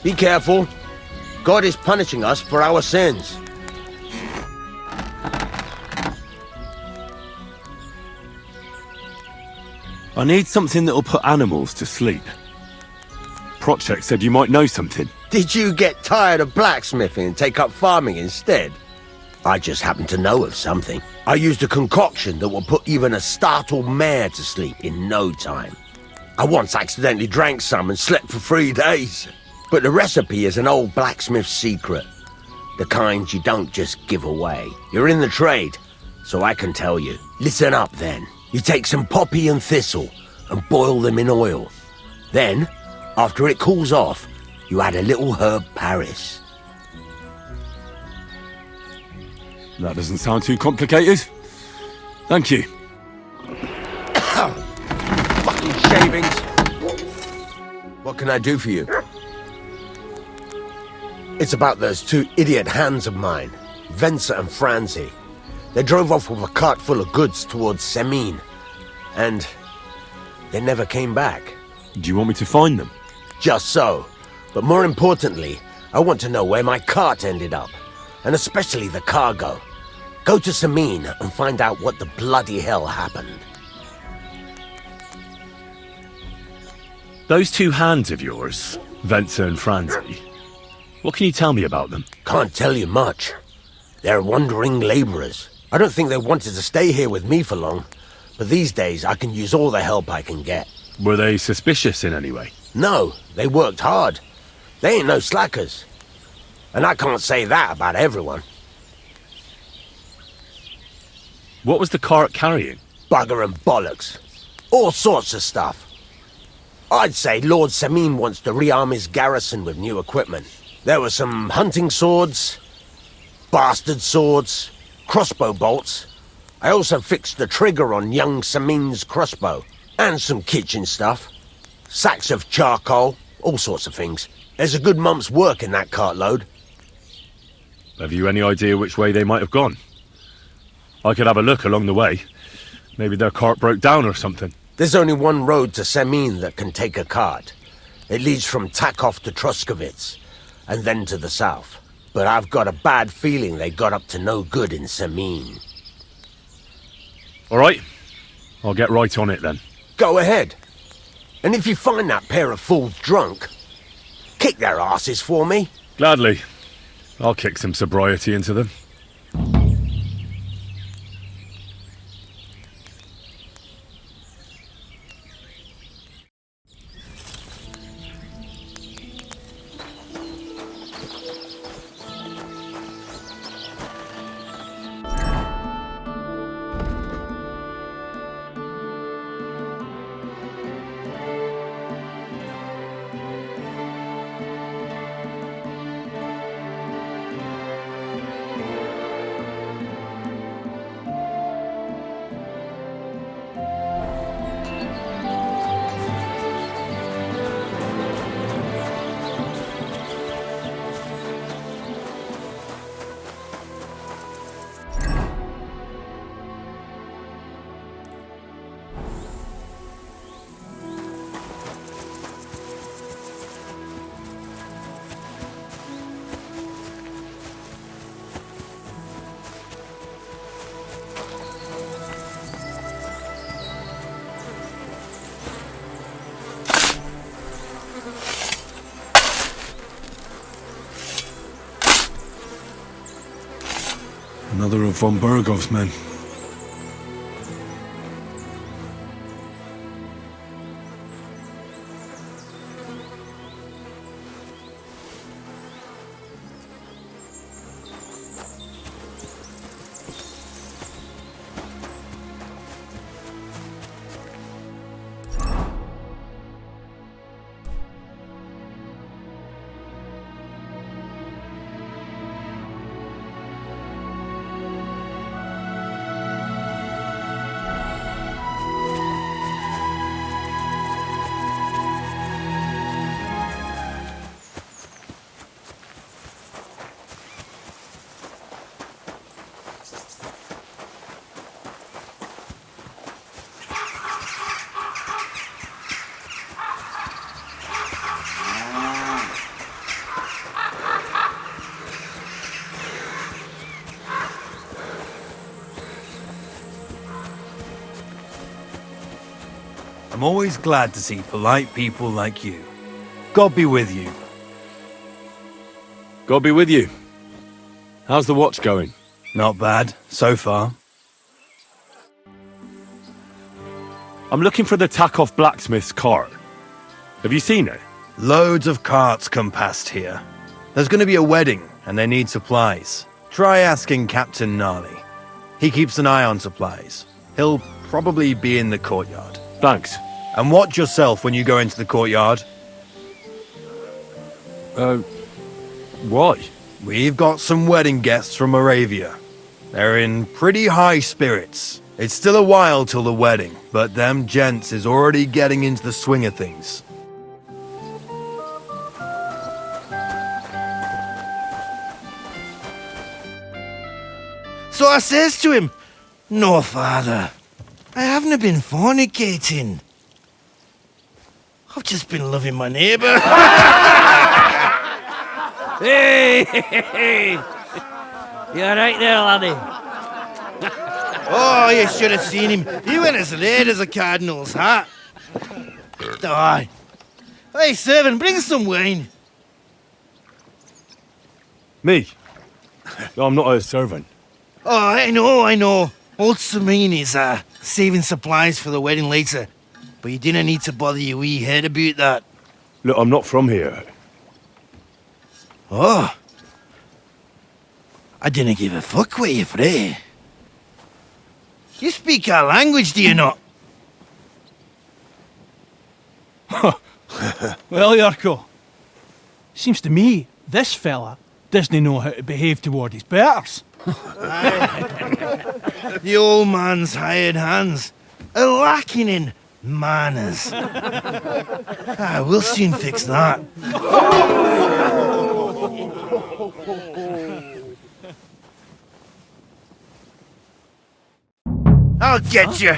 Be careful. God is punishing us for our sins. I need something that'll put animals to sleep. Project said you might know something. Did you get tired of blacksmithing and take up farming instead? I just happen to know of something. I used a concoction that will put even a startled mare to sleep in no time. I once accidentally drank some and slept for 3 days. But the recipe is an old blacksmith's secret. The kind you don't just give away. You're in the trade, so I can tell you. Listen up then. You take some poppy and thistle and boil them in oil. Then, after it cools off, you add a little herb Paris. That doesn't sound too complicated. Thank you. Fucking shavings. What can I do for you? It's about those 2 idiot hands of mine, Venser and Franzi. They drove off with a cart full of goods towards Semine, and they never came back. Do you want me to find them? Just so. But more importantly, I want to know where my cart ended up, and especially the cargo. Go to Semine and find out what the bloody hell happened. Those 2 hands of yours, Venser and Franzi, what can you tell me about them? Can't tell you much. They're wandering laborers. I don't think they wanted to stay here with me for long, but these days I can use all the help I can get. Were they suspicious in any way? No, they worked hard. They ain't no slackers. And I can't say that about everyone. What was the cart carrying? Bugger and bollocks. All sorts of stuff. I'd say Lord Semine wants to rearm his garrison with new equipment. There were some hunting swords, bastard swords, crossbow bolts. I also fixed the trigger on young Semine's crossbow. And some kitchen stuff. Sacks of charcoal, all sorts of things. There's a good month's work in that cartload. Have you any idea which way they might have gone? I could have a look along the way. Maybe their cart broke down or something. There's only one road to Semine that can take a cart. It leads from Takov to Troskovitz, and then to the south. But I've got a bad feeling they got up to no good in Semine. All right. I'll get right on it then. Go ahead. And if you find that pair of fools drunk, kick their asses for me. Gladly. I'll kick some sobriety into them. Another of von Bergov's men. I'm always glad to see polite people like you. God be with you. God be with you. How's the watch going? Not bad, so far. I'm looking for the Takeoff blacksmith's cart. Have you seen it? Loads of carts come past here. There's going to be a wedding, and they need supplies. Try asking Captain Gnarly. He keeps an eye on supplies. He'll probably be in the courtyard. Thanks. And watch yourself when you go into the courtyard. Why? We've got some wedding guests from Moravia. They're in pretty high spirits. It's still a while till the wedding, but them gents is already getting into the swing of things. So I says to him, "No, father, I haven't been fornicating. I've just been loving my neighbour." Hey! You alright there, laddie? Oh, you should have seen him. He went as red as a cardinal's hat. Aye. Hey, servant, bring some wine. Me? No, I'm not a servant. Oh, I know. Old Samine is saving supplies for the wedding later. But you didn't need to bother your wee head about that. Look, I'm not from here. Oh. I didn't give a fuck what you frae. You speak our language, do you not? Well, Yurko, seems to me this fella doesn't know how to behave toward his betters. The old man's hired hands are lacking in manners. We'll soon fix that. I'll get you.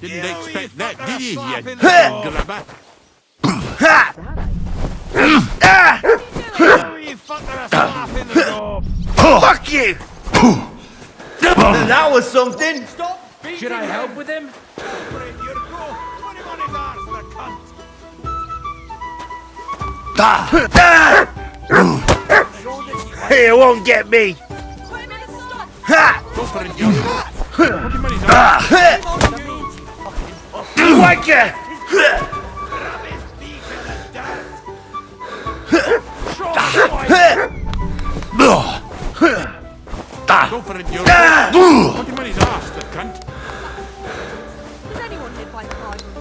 Didn't expect that, did you, you grabber? Fuck you! That was something. Should I help with him? You won't get me. Go for it, you. Put him on his Whack ya! Go for it, you. Put him on his arse, the cunt. Does anyone live by the Bible?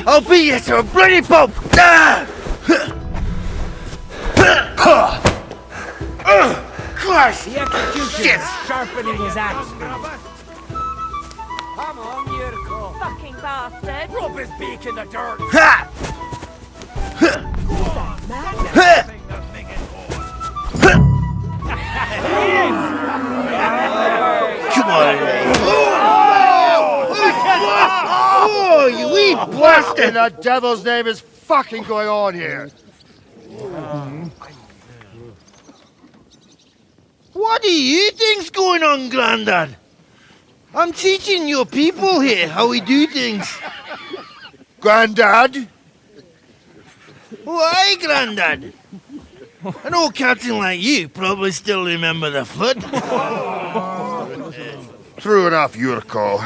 I'll beat you to a bloody pulp! Christ! The executioner sharpening his axe. Come on, Yurko. Fucking bastard! Rub his beak in the dirt. Ha! Come on, Oh, you wee bastard! In the devil's name is fucking going on here? What do you think's going on, Grandad? I'm teaching your people here how we do things. Grandad? Why, Grandad? An old captain like you probably still remember the flood. True enough, Yurko.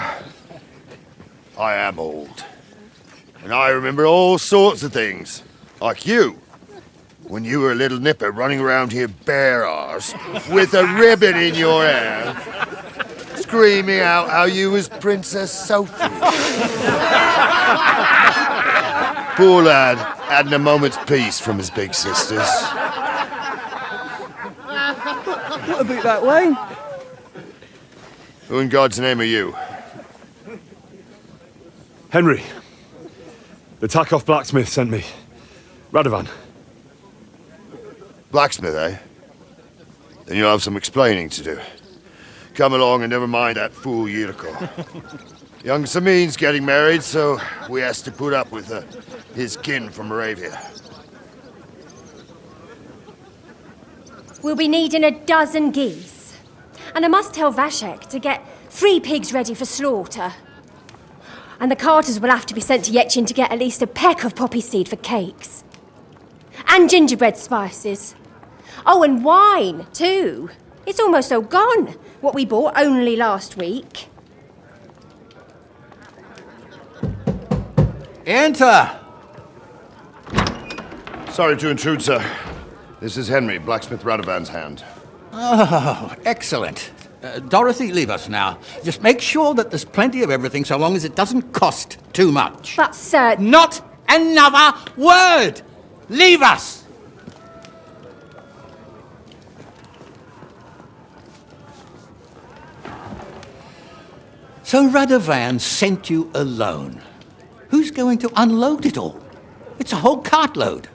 I am old. And I remember all sorts of things. Like you. When you were a little nipper running around here bare arse, with a ribbon in your hair, screaming out how you was Princess Sophie. Poor lad, hadn't a moment's peace from his big sisters. What about that line? Who in God's name are you? Henry. The Takeoff blacksmith sent me. Radovan. Blacksmith, eh? Then you'll have some explaining to do. Come along and never mind that fool Yurko. Young Samin's getting married, so we has to put up with his kin from Moravia. We'll be needing a dozen geese. And I must tell Vashek to get 3 pigs ready for slaughter. And the carters will have to be sent to Yetchin to get at least a peck of poppy seed for cakes. And gingerbread spices. Oh, and wine, too. It's almost all gone, what we bought only last week. Enter! Sorry to intrude, sir. This is Henry, blacksmith Radovan's hand. Oh, excellent. Dorothy, leave us now. Just make sure that there's plenty of everything so long as it doesn't cost too much. But, sir... Not another word! Leave us! So Radovan sent you alone. Who's going to unload it all? It's a whole cartload.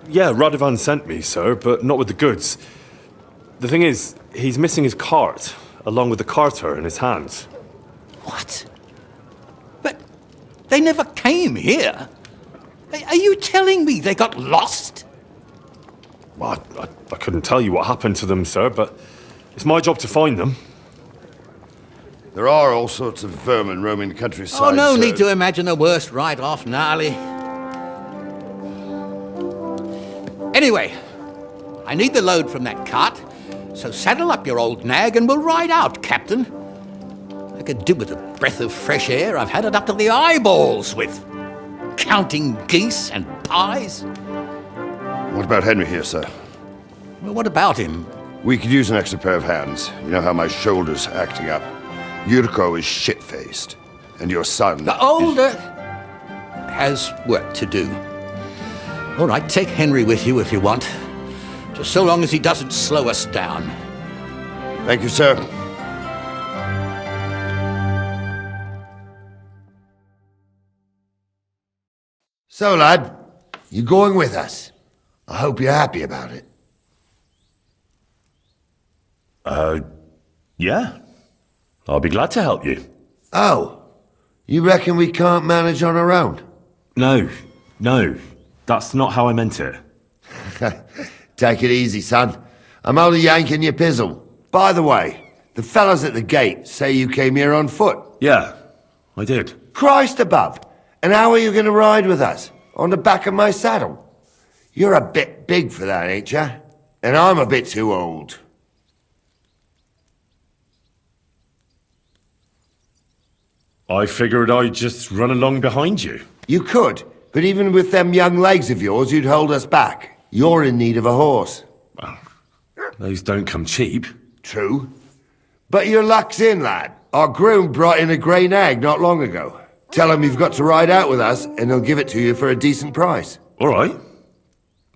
Yeah, Radovan sent me, sir, but not with the goods. The thing is, he's missing his cart, along with the carter in his hands. What? But they never came here. Are you telling me they got lost? Well, I couldn't tell you what happened to them, sir, but it's my job to find them. There are all sorts of vermin roaming the countryside. Oh, no sir. need to imagine the worst right off, Gnarly. Anyway, I need the load from that cart, so saddle up your old nag and we'll ride out, Captain. I could do with a breath of fresh air. I've had it up to the eyeballs with counting geese and pies. What about Henry here, sir? Well, what about him? We could use an extra pair of hands. You know how my shoulder's acting up. Yuriko is shit-faced, and your son... The older has work to do. All right, take Henry with you if you want. Just so long as he doesn't slow us down. Thank you, sir. So, lad, you going with us? I hope you're happy about it. Yeah. I'll be glad to help you. Oh, you reckon we can't manage on our own? No. That's not how I meant it. Take it easy, son. I'm only yanking your pizzle. By the way, the fellas at the gate say you came here on foot. Yeah, I did. Christ above! And how are you going to ride with us? On the back of my saddle? You're a bit big for that, ain't ya? And I'm a bit too old. I figured I'd just run along behind you. You could, but even with them young legs of yours, you'd hold us back. You're in need of a horse. Well, those don't come cheap. True. But your luck's in, lad. Our groom brought in a grey nag not long ago. Tell him you've got to ride out with us, and he'll give it to you for a decent price. All right.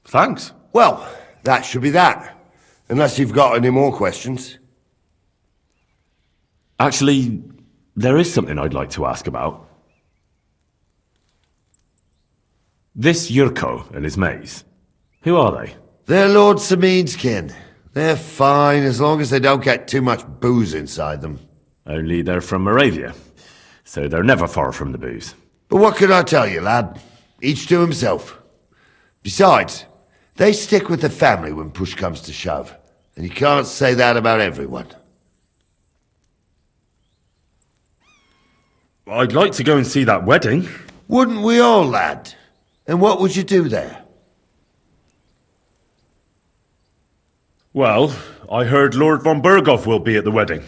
Thanks. Well, that should be that. Unless you've got any more questions. Actually, there is something I'd like to ask about. This Yurko and his mates, who are they? They're Lord Samin's kin. They're fine as long as they don't get too much booze inside them. Only they're from Moravia, so they're never far from the booze. But what can I tell you, lad? Each to himself. Besides, they stick with the family when push comes to shove. And you can't say that about everyone. I'd like to go and see that wedding. Wouldn't we all, lad? And what would you do there? Well, I heard Lord von Burghoff will be at the wedding,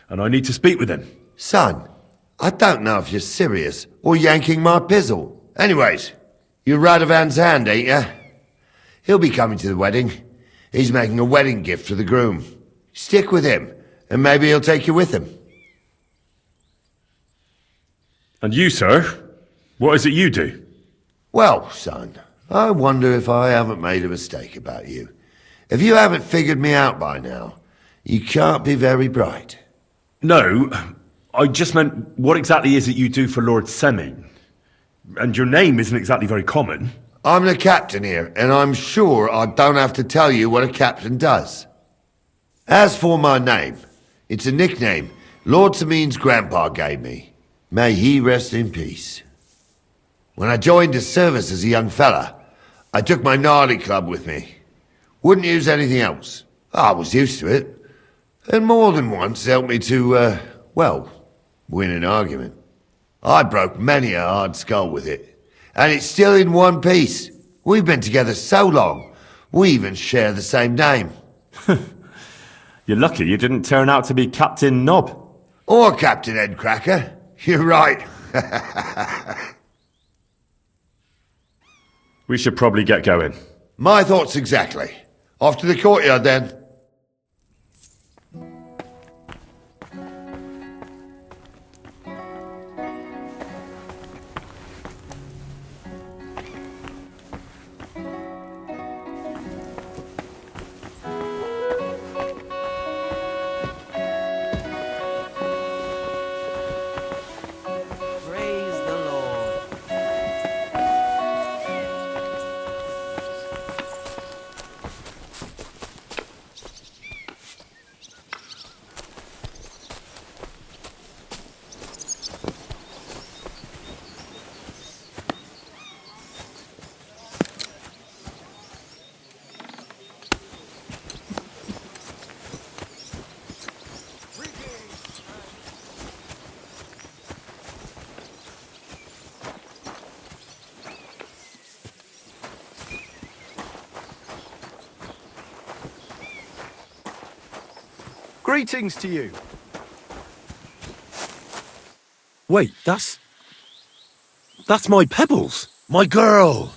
and I need to speak with him. Son, I don't know if you're serious or yanking my pizzle. Anyways, you're Radovan's hand, ain't ya? He'll be coming to the wedding. He's making a wedding gift for the groom. Stick with him, and maybe he'll take you with him. And you, sir? What is it you do? Well, son, I wonder if I haven't made a mistake about you. If you haven't figured me out by now, you can't be very bright. No, I just meant, what exactly is it you do for Lord Semin? And your name isn't exactly very common. I'm the captain here, and I'm sure I don't have to tell you what a captain does. As for my name, it's a nickname Lord Samin's grandpa gave me. May he rest in peace. When I joined his service as a young fella, I took my gnarly club with me. Wouldn't use anything else. I was used to it. And more than once helped me to, win an argument. I broke many a hard skull with it, and it's still in one piece. We've been together so long, we even share the same name. You're lucky you didn't turn out to be Captain Knob. Or Captain Headcracker. You're right. We should probably get going. My thoughts exactly. Off to the courtyard then. Praise the Lord. Greetings to you. Wait, that's my Pebbles. My girl.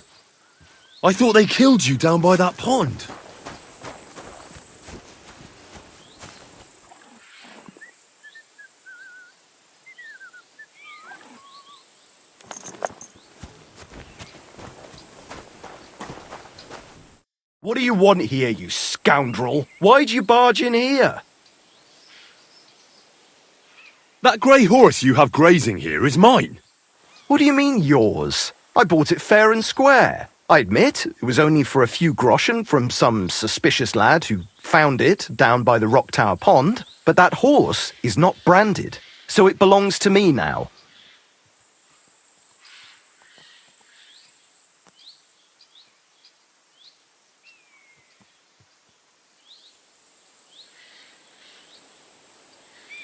I thought they killed you down by that pond. What do you want here, you scoundrel? Why'd you barge in here? That grey horse you have grazing here is mine. What do you mean, yours? I bought it fair and square. I admit, it was only for a few groschen from some suspicious lad who found it down by the Rock Tower Pond, but that horse is not branded, so it belongs to me now.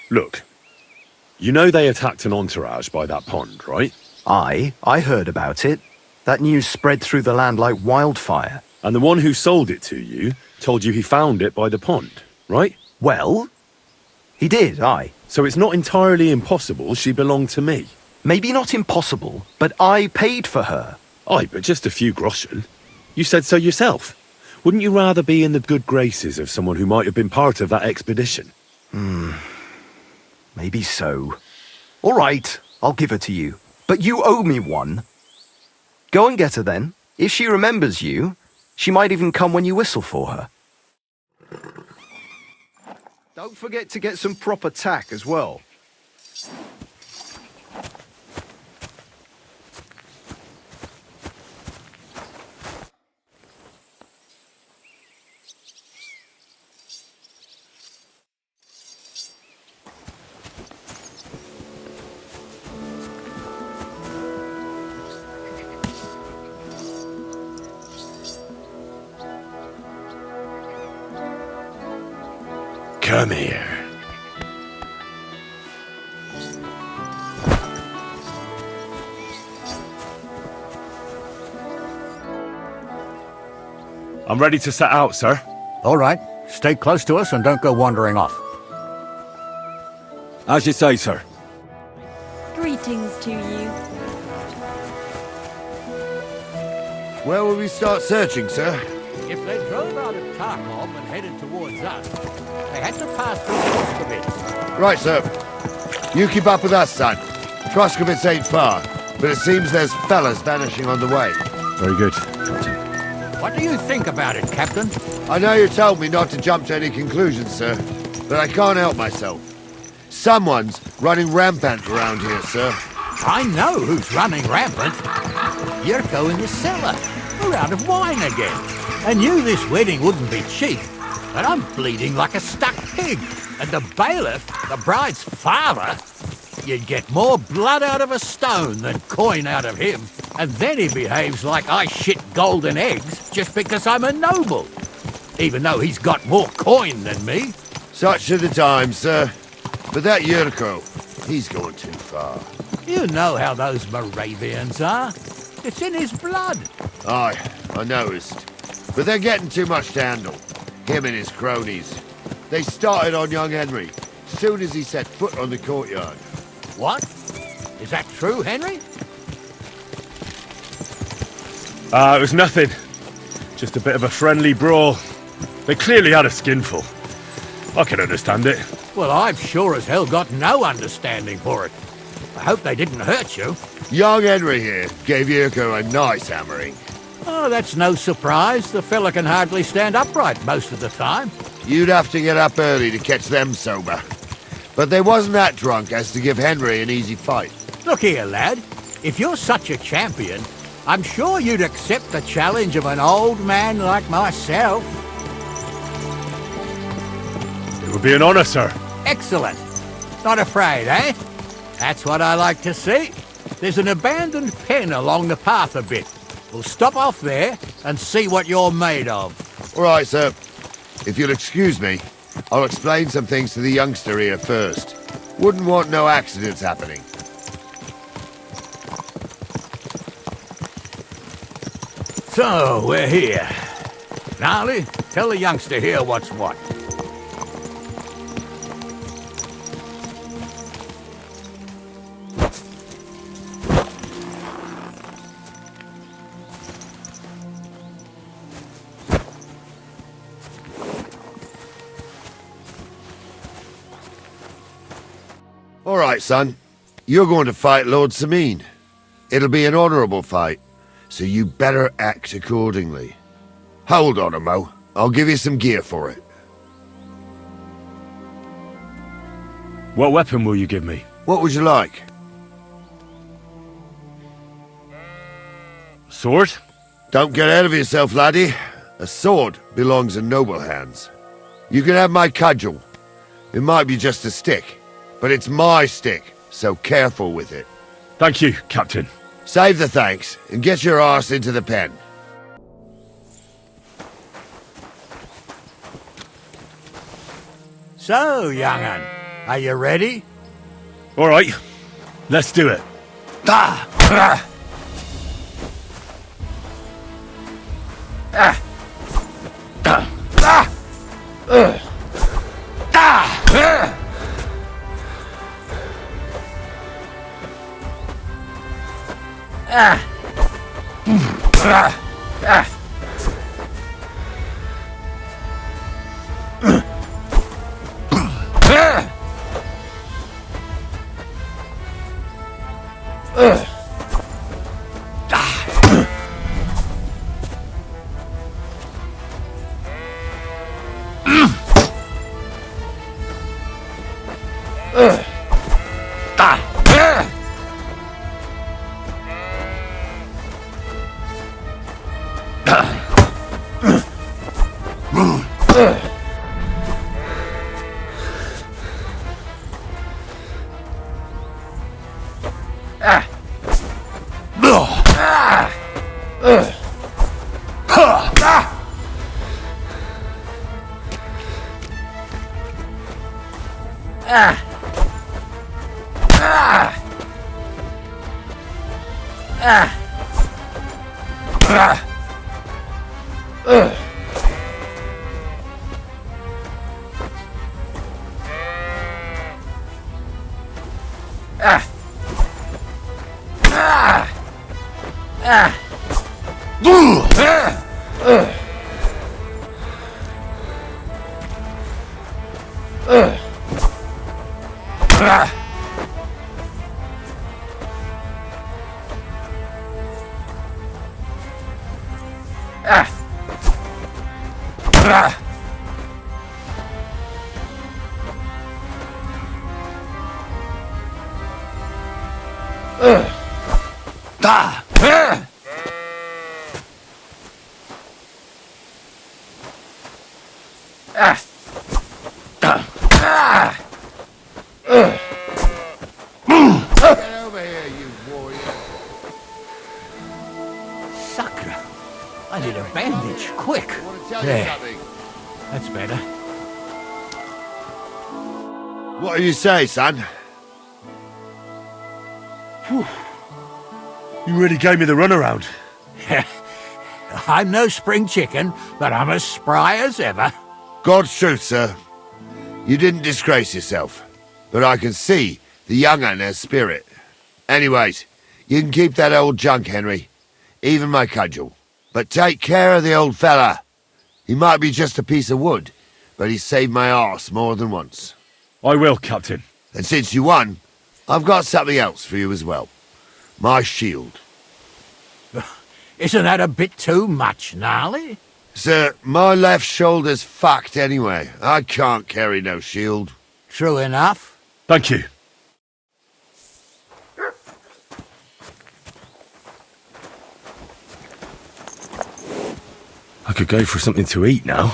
Look, you know they attacked an entourage by that pond, right? I heard about it. That news spread through the land like wildfire. And the one who sold it to you told you he found it by the pond, right? Well, he did, aye. So it's not entirely impossible she belonged to me. Maybe not impossible, but I paid for her. Aye, but just a few groschen. You said so yourself. Wouldn't you rather be in the good graces of someone who might have been part of that expedition? Maybe so. All right, I'll give her to you. But you owe me one. Go and get her then. If she remembers you, she might even come when you whistle for her. Don't forget to get some proper tack as well. Come here. I'm ready to set out, sir. All right. Stay close to us and don't go wandering off. As you say, sir. Greetings to you. Where will we start searching, sir? If they drove out of Tarkov and headed towards us, they had to pass through Troskovitz. Right, sir. You keep up with us, son. Troskovitz ain't far, but it seems there's fellas vanishing on the way. Very good. What do you think about it, Captain? I know you told me not to jump to any conclusions, sir, but I can't help myself. Someone's running rampant around here, sir. I know who's running rampant. Yurko in the cellar. We're out of wine again. I knew this wedding wouldn't be cheap, but I'm bleeding like a stuck pig. And the bailiff, the bride's father, you'd get more blood out of a stone than coin out of him. And then he behaves like I shit golden eggs just because I'm a noble. Even though he's got more coin than me. Such are the times, sir. But that Yurko, he's going too far. You know how those Moravians are. It's in his blood. Aye, I noticed. But they're getting too much to handle. Him and his cronies. They started on young Henry, soon as he set foot on the courtyard. What? Is that true, Henry? It was nothing. Just a bit of a friendly brawl. They clearly had a skinful. I can understand it. Well, I've sure as hell got no understanding for it. I hope they didn't hurt you. Young Henry here gave Yurko a nice hammering. Oh, that's no surprise. The fella can hardly stand upright most of the time. You'd have to get up early to catch them sober. But they wasn't that drunk as to give Henry an easy fight. Look here, lad. If you're such a champion, I'm sure you'd accept the challenge of an old man like myself. It would be an honor, sir. Excellent. Not afraid, eh? That's what I like to see. There's an abandoned pen along the path a bit. We'll stop off there and see what you're made of. All right, sir. If you'll excuse me, I'll explain some things to the youngster here first. Wouldn't want no accidents happening. So, we're here. Gnarly, tell the youngster here what's what. All right, son. You're going to fight Lord Sameen. It'll be an honorable fight, so you better act accordingly. Hold on, Mo. I'll give you some gear for it. What weapon will you give me? What would you like? Sword? Don't get ahead of yourself, laddie. A sword belongs in noble hands. You can have my cudgel. It might be just a stick, but it's my stick, so careful with it. Thank you, Captain. Save the thanks, and get your arse into the pen. So, young'un, are you ready? All right, let's do it. Get over here, you warrior. Sucker. I need a bandage, quick. I want to tell you There. something. That's better. What do you say, son? You really gave me the runaround. I'm no spring chicken, but I'm as spry as ever. God's truth, sir. You didn't disgrace yourself, but I can see the young un has spirit. Anyways, you can keep that old junk, Henry. Even my cudgel. But take care of the old fella. He might be just a piece of wood, but he's saved my arse more than once. I will, Captain. And since you won, I've got something else for you as well. My shield. Isn't that a bit too much, Gnarly? Sir, my left shoulder's fucked anyway. I can't carry no shield. True enough. Thank you. I could go for something to eat now.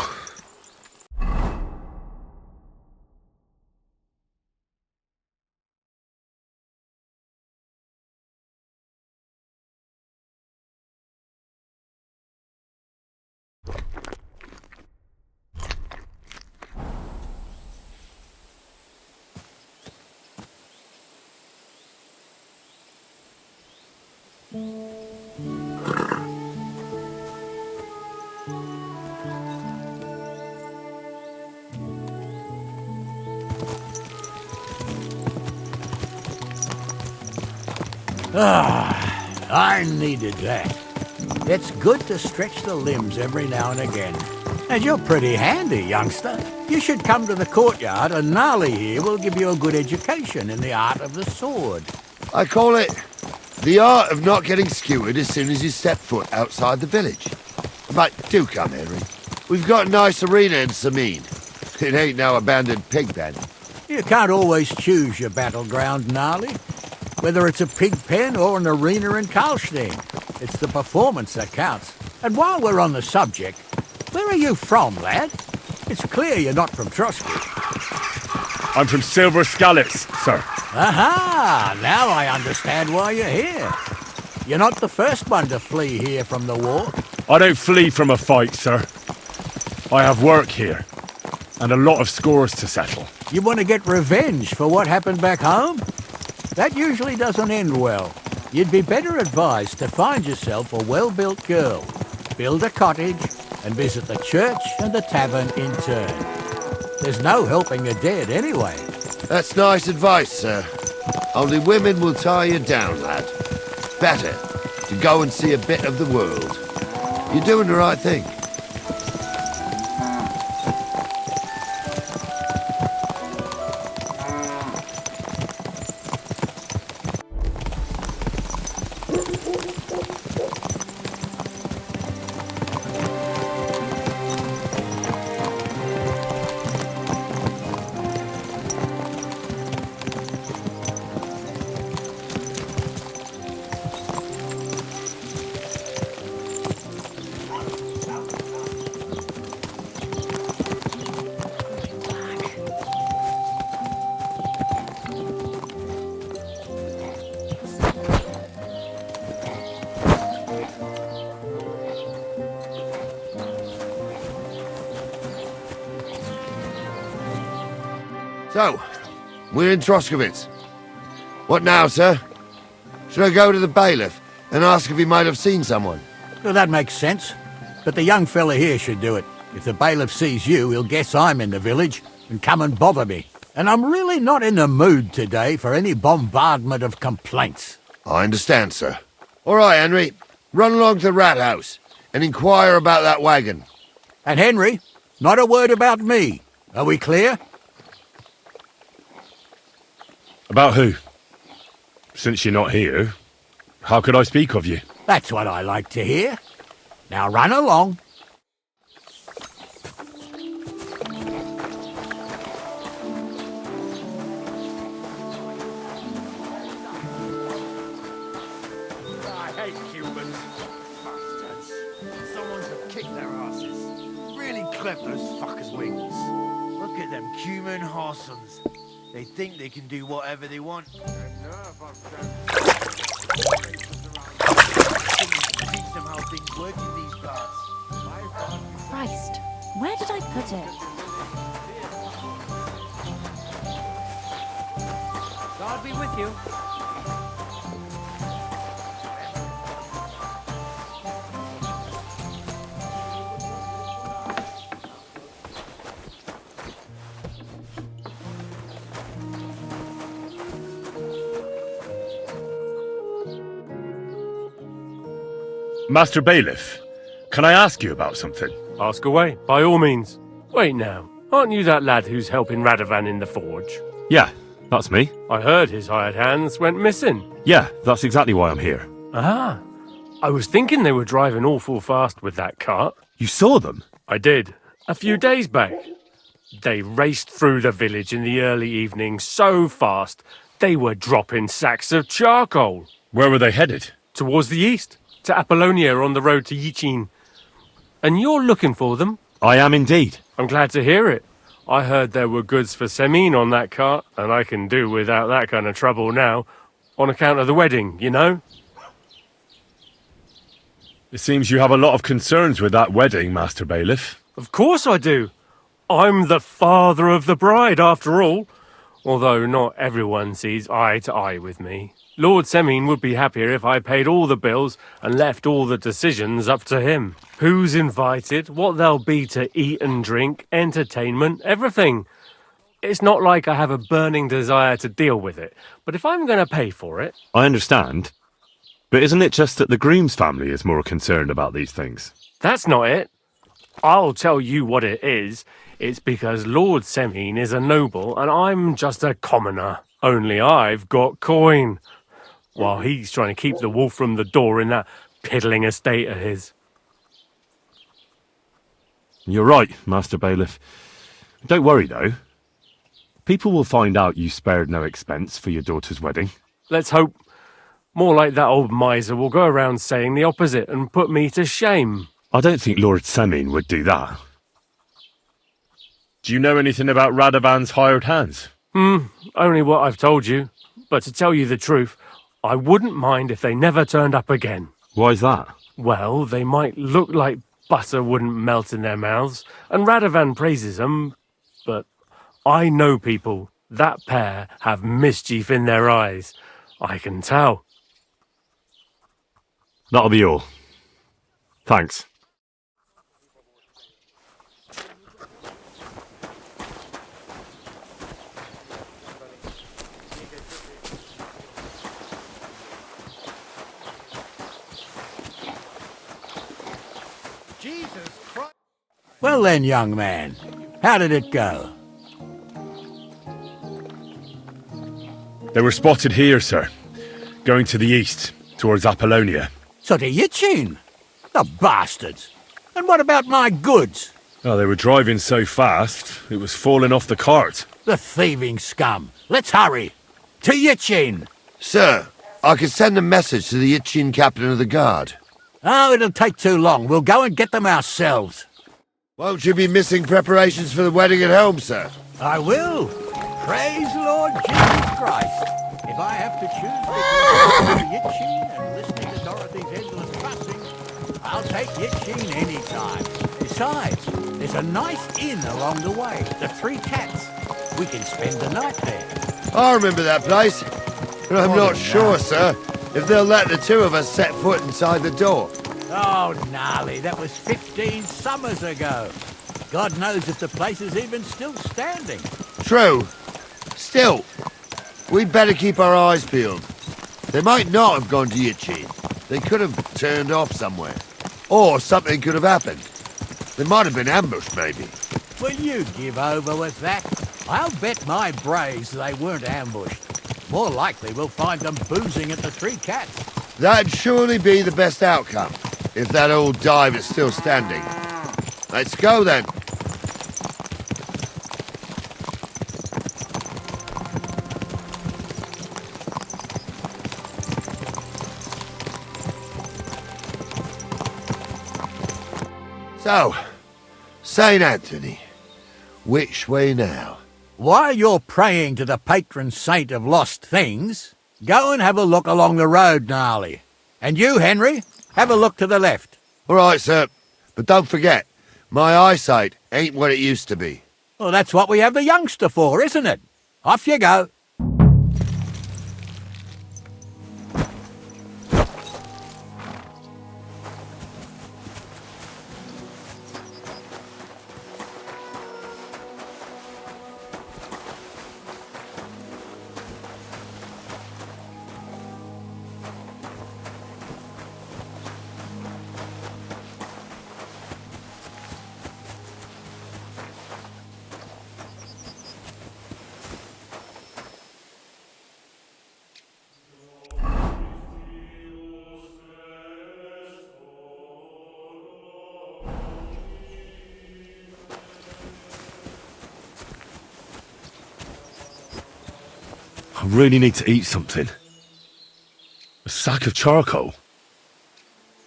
I needed that. It's good to stretch the limbs every now and again. And you're pretty handy, youngster. You should come to the courtyard, and Gnarly here will give you a good education in the art of the sword. I call it the art of not getting skewered as soon as you step foot outside the village. But do come, Henry. We've got a nice arena in Sameen. It ain't no abandoned pig pen. You can't always choose your battleground, Gnarly. Whether it's a pig pen or an arena in Karlstein, it's the performance that counts. And while we're on the subject, where are you from, lad? It's clear you're not from Trotsky. I'm from Silver Scallops, sir. Aha! Now I understand why you're here. You're not the first one to flee here from the war. I don't flee from a fight, sir. I have work here, and a lot of scores to settle. You want to get revenge for what happened back home? That usually doesn't end well. You'd be better advised to find yourself a well-built girl, build a cottage, and visit the church and the tavern in turn. There's no helping the dead anyway. That's nice advice, sir. Only women will tie you down, lad. Better to go and see a bit of the world. You're doing the right thing. So, we're in Troskowitz. What now, sir? Should I go to the bailiff and ask if he might have seen someone? Well, that makes sense. But the young fella here should do it. If the bailiff sees you, he'll guess I'm in the village and come and bother me. And I'm really not in the mood today for any bombardment of complaints. I understand, sir. All right, Henry. Run along to the rat house and inquire about that wagon. And Henry, not a word about me. Are we clear? About who? Since you're not here, how could I speak of you? That's what I like to hear. Now run along. I hate Cubans. Bastards. Someone to kick their asses. Really clip those fuckers' wings. Look at them Cuban horsons. They think they can do whatever they want. Teach them how things work in these parts. Christ, where did I put it? be with you. Master Bailiff, can I ask you about something? Ask away, by all means. Wait now, aren't you that lad who's helping Radovan in the forge? Yeah, that's me. I heard his hired hands went missing. Yeah, that's exactly why I'm here. Ah, I was thinking they were driving awful fast with that cart. You saw them? I did, a few days back. They raced through the village in the early evening so fast, they were dropping sacks of charcoal. Where were they headed? Towards the east, to Apollonia on the road to Yichin. And you're looking for them? I am indeed. I'm glad to hear it. I heard there were goods for Semine on that cart, and I can do without that kind of trouble now, on account of the wedding, you know? It seems you have a lot of concerns with that wedding, Master Bailiff. Of course I do. I'm the father of the bride, after all. Although not everyone sees eye to eye with me. Lord Semine would be happier if I paid all the bills and left all the decisions up to him. Who's invited, what there'll be to eat and drink, entertainment, everything. It's not like I have a burning desire to deal with it, but if I'm going to pay for it... I understand. But isn't it just that the groom's family is more concerned about these things? That's not it. I'll tell you what it is. It's because Lord Semine is a noble and I'm just a commoner. Only I've got coin. While he's trying to keep the wolf from the door in that piddling estate of his. You're right, Master Bailiff. Don't worry, though. People will find out you spared no expense for your daughter's wedding. Let's hope. More like that old miser will go around saying the opposite and put me to shame. I don't think Lord Semine would do that. Do you know anything about Radovan's hired hands? Only what I've told you. But to tell you the truth, I wouldn't mind if they never turned up again. Why's that? Well, they might look like butter wouldn't melt in their mouths, and Radovan praises them, but I know people. That pair have mischief in their eyes. I can tell. That'll be all. Thanks. Well then, young man, how did it go? They were spotted here, sir. Going to the east, towards Apollonia. So to Yichin? The bastards! And what about my goods? Oh, they were driving so fast, it was falling off the cart. The thieving scum! Let's hurry! To Yichin! Sir, I could send a message to the Yichin captain of the guard. Oh, it'll take too long. We'll go and get them ourselves. Won't you be missing preparations for the wedding at home, sir? I will. Praise Lord Jesus Christ. If I have to choose between Yichin and listening to Dorothy's endless fussing, I'll take Yichin any time. Besides, there's a nice inn along the way, the Three Cats. We can spend the night there. I remember that place, but I'm not sure, sir, if they'll let the two of us set foot inside the door. Oh, gnarly, that was 15 summers ago. God knows if the place is even still standing. True. Still, we'd better keep our eyes peeled. They might not have gone to Yichin. They could have turned off somewhere. Or something could have happened. They might have been ambushed, maybe. Will you give over with that? I'll bet my braves they weren't ambushed. More likely we'll find them boozing at the Three Cats. That'd surely be the best outcome, if that old dive is still standing. Let's go, then. So, St. Anthony, which way now? While you're praying to the patron saint of lost things, go and have a look along the road, Gnarly. And you, Henry, have a look to the left. All right, sir. But don't forget, my eyesight ain't what it used to be. Well, that's what we have the youngster for, isn't it? Off you go. really need to eat something. A sack of charcoal?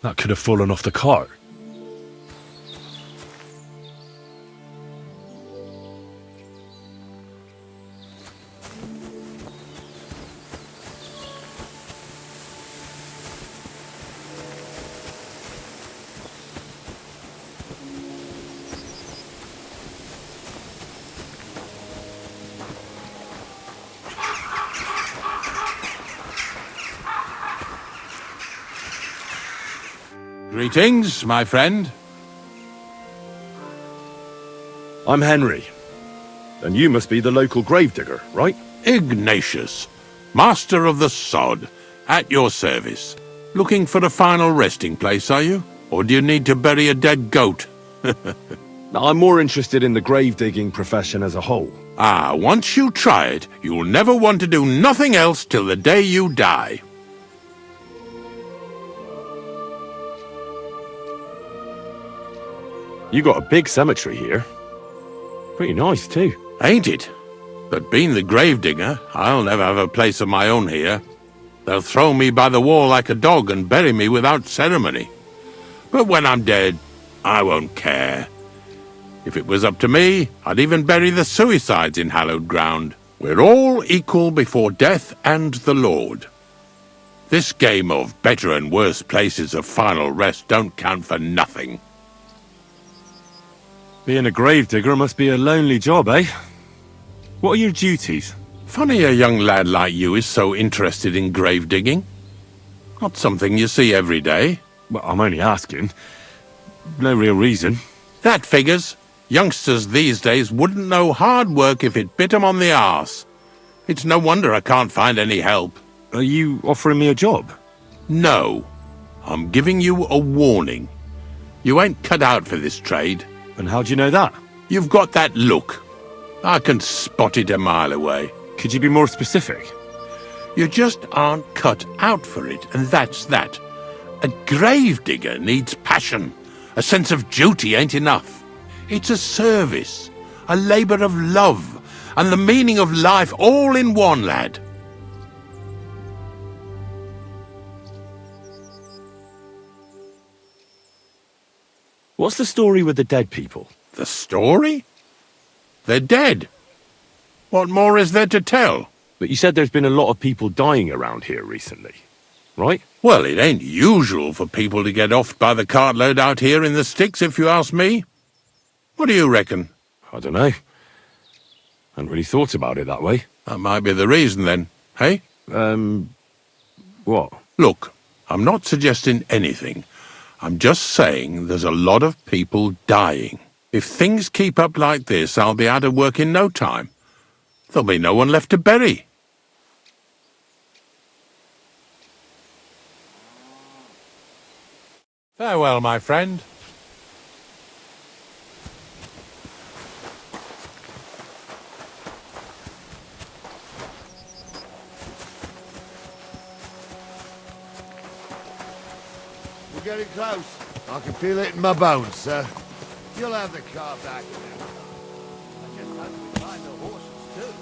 That could have fallen off the cart. Greetings, my friend. I'm Henry. And you must be the local gravedigger, right? Ignatius, master of the sod, at your service. Looking for a final resting place, are you? Or do you need to bury a dead goat? I'm more interested in the grave-digging profession as a whole. Ah, once you try it, you'll never want to do nothing else till the day you die. You got a big cemetery here. Pretty nice, too. Ain't it? But being the gravedigger, I'll never have a place of my own here. They'll throw me by the wall like a dog and bury me without ceremony. But when I'm dead, I won't care. If it was up to me, I'd even bury the suicides in hallowed ground. We're all equal before death and the Lord. This game of better and worse places of final rest don't count for nothing. Being a gravedigger must be a lonely job, eh? What are your duties? Funny a young lad like you is so interested in grave digging. Not something you see every day. Well, I'm only asking. No real reason. That figures. Youngsters these days wouldn't know hard work if it bit 'em on the arse. It's no wonder I can't find any help. Are you offering me a job? No. I'm giving you a warning. You ain't cut out for this trade. And how do you know that? You've got that look. I can spot it a mile away. Could you be more specific? You just aren't cut out for it, and that's that. A gravedigger needs passion. A sense of duty ain't enough. It's a service, a labour of love, and the meaning of life all in one, lad. What's the story with the dead people? The story? They're dead. What more is there to tell? But you said there's been a lot of people dying around here recently, right? Well, it ain't usual for people to get offed by the cartload out here in the sticks, if you ask me. What do you reckon? I don't know. Hadn't really thought about it that way. That might be the reason, then, hey? What? Look, I'm not suggesting anything. I'm just saying there's a lot of people dying. If things keep up like this, I'll be out of work in no time. There'll be no one left to bury. Farewell, my friend. We're getting close. I can feel it in my bones, sir. You'll have the car back now. I just hope we find the horses too.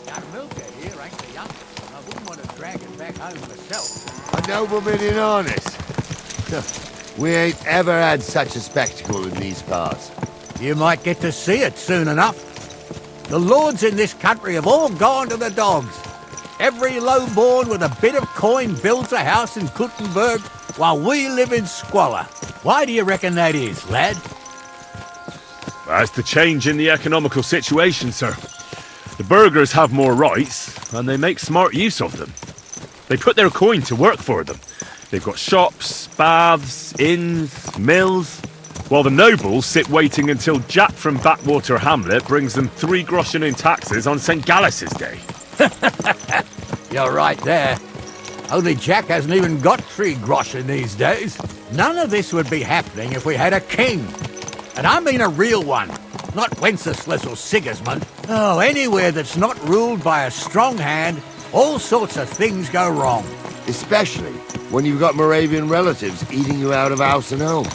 That milker here ain't the youngest, and I wouldn't want to drag it back home myself. A nobleman in harness. We ain't ever had such a spectacle in these parts. You might get to see it soon enough. The lords in this country have all gone to the dogs. Every lowborn with a bit of coin builds a house in Gutenberg, while we live in squalor. Why do you reckon that is, lad? That's the change in the economical situation, sir. The burghers have more rights, and they make smart use of them. They put their coin to work for them. They've got shops, baths, inns, mills, while the nobles sit waiting until Jack from Backwater Hamlet brings them 3 groschen in taxes on St. Gallus's Day. You're right there. Only Jack hasn't even got 3 groschen these days. None of this would be happening if we had a king. And I mean a real one, not Wenceslas or Sigismund. Oh, anywhere that's not ruled by a strong hand, all sorts of things go wrong. Especially when you've got Moravian relatives eating you out of house and home.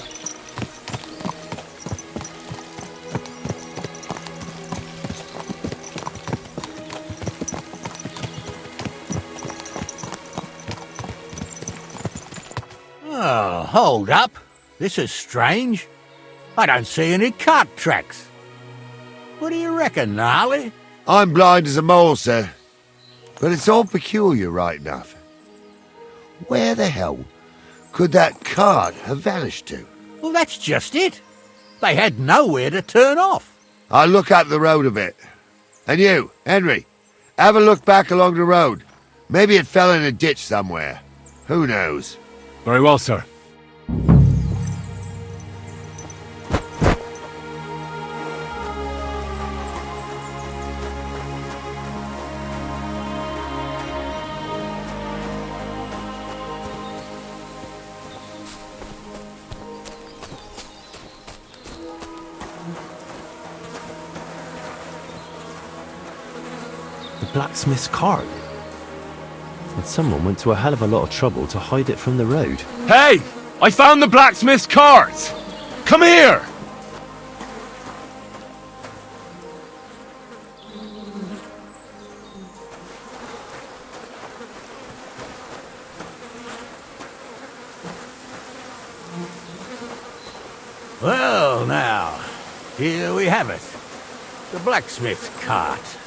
Oh, hold up. This is strange. I don't see any cart tracks. What do you reckon, Gnarly? I'm blind as a mole, sir. But it's all peculiar, right enough. Where the hell could that cart have vanished to? Well, that's just it. They had nowhere to turn off. I'll look up the road a bit. And you, Henry, have a look back along the road. Maybe it fell in a ditch somewhere. Who knows? Very well, sir. The blacksmith's cart. And someone went to a hell of a lot of trouble to hide it from the road. Hey! I found the blacksmith's cart! Come here! Well, now, here we have it. The blacksmith's cart.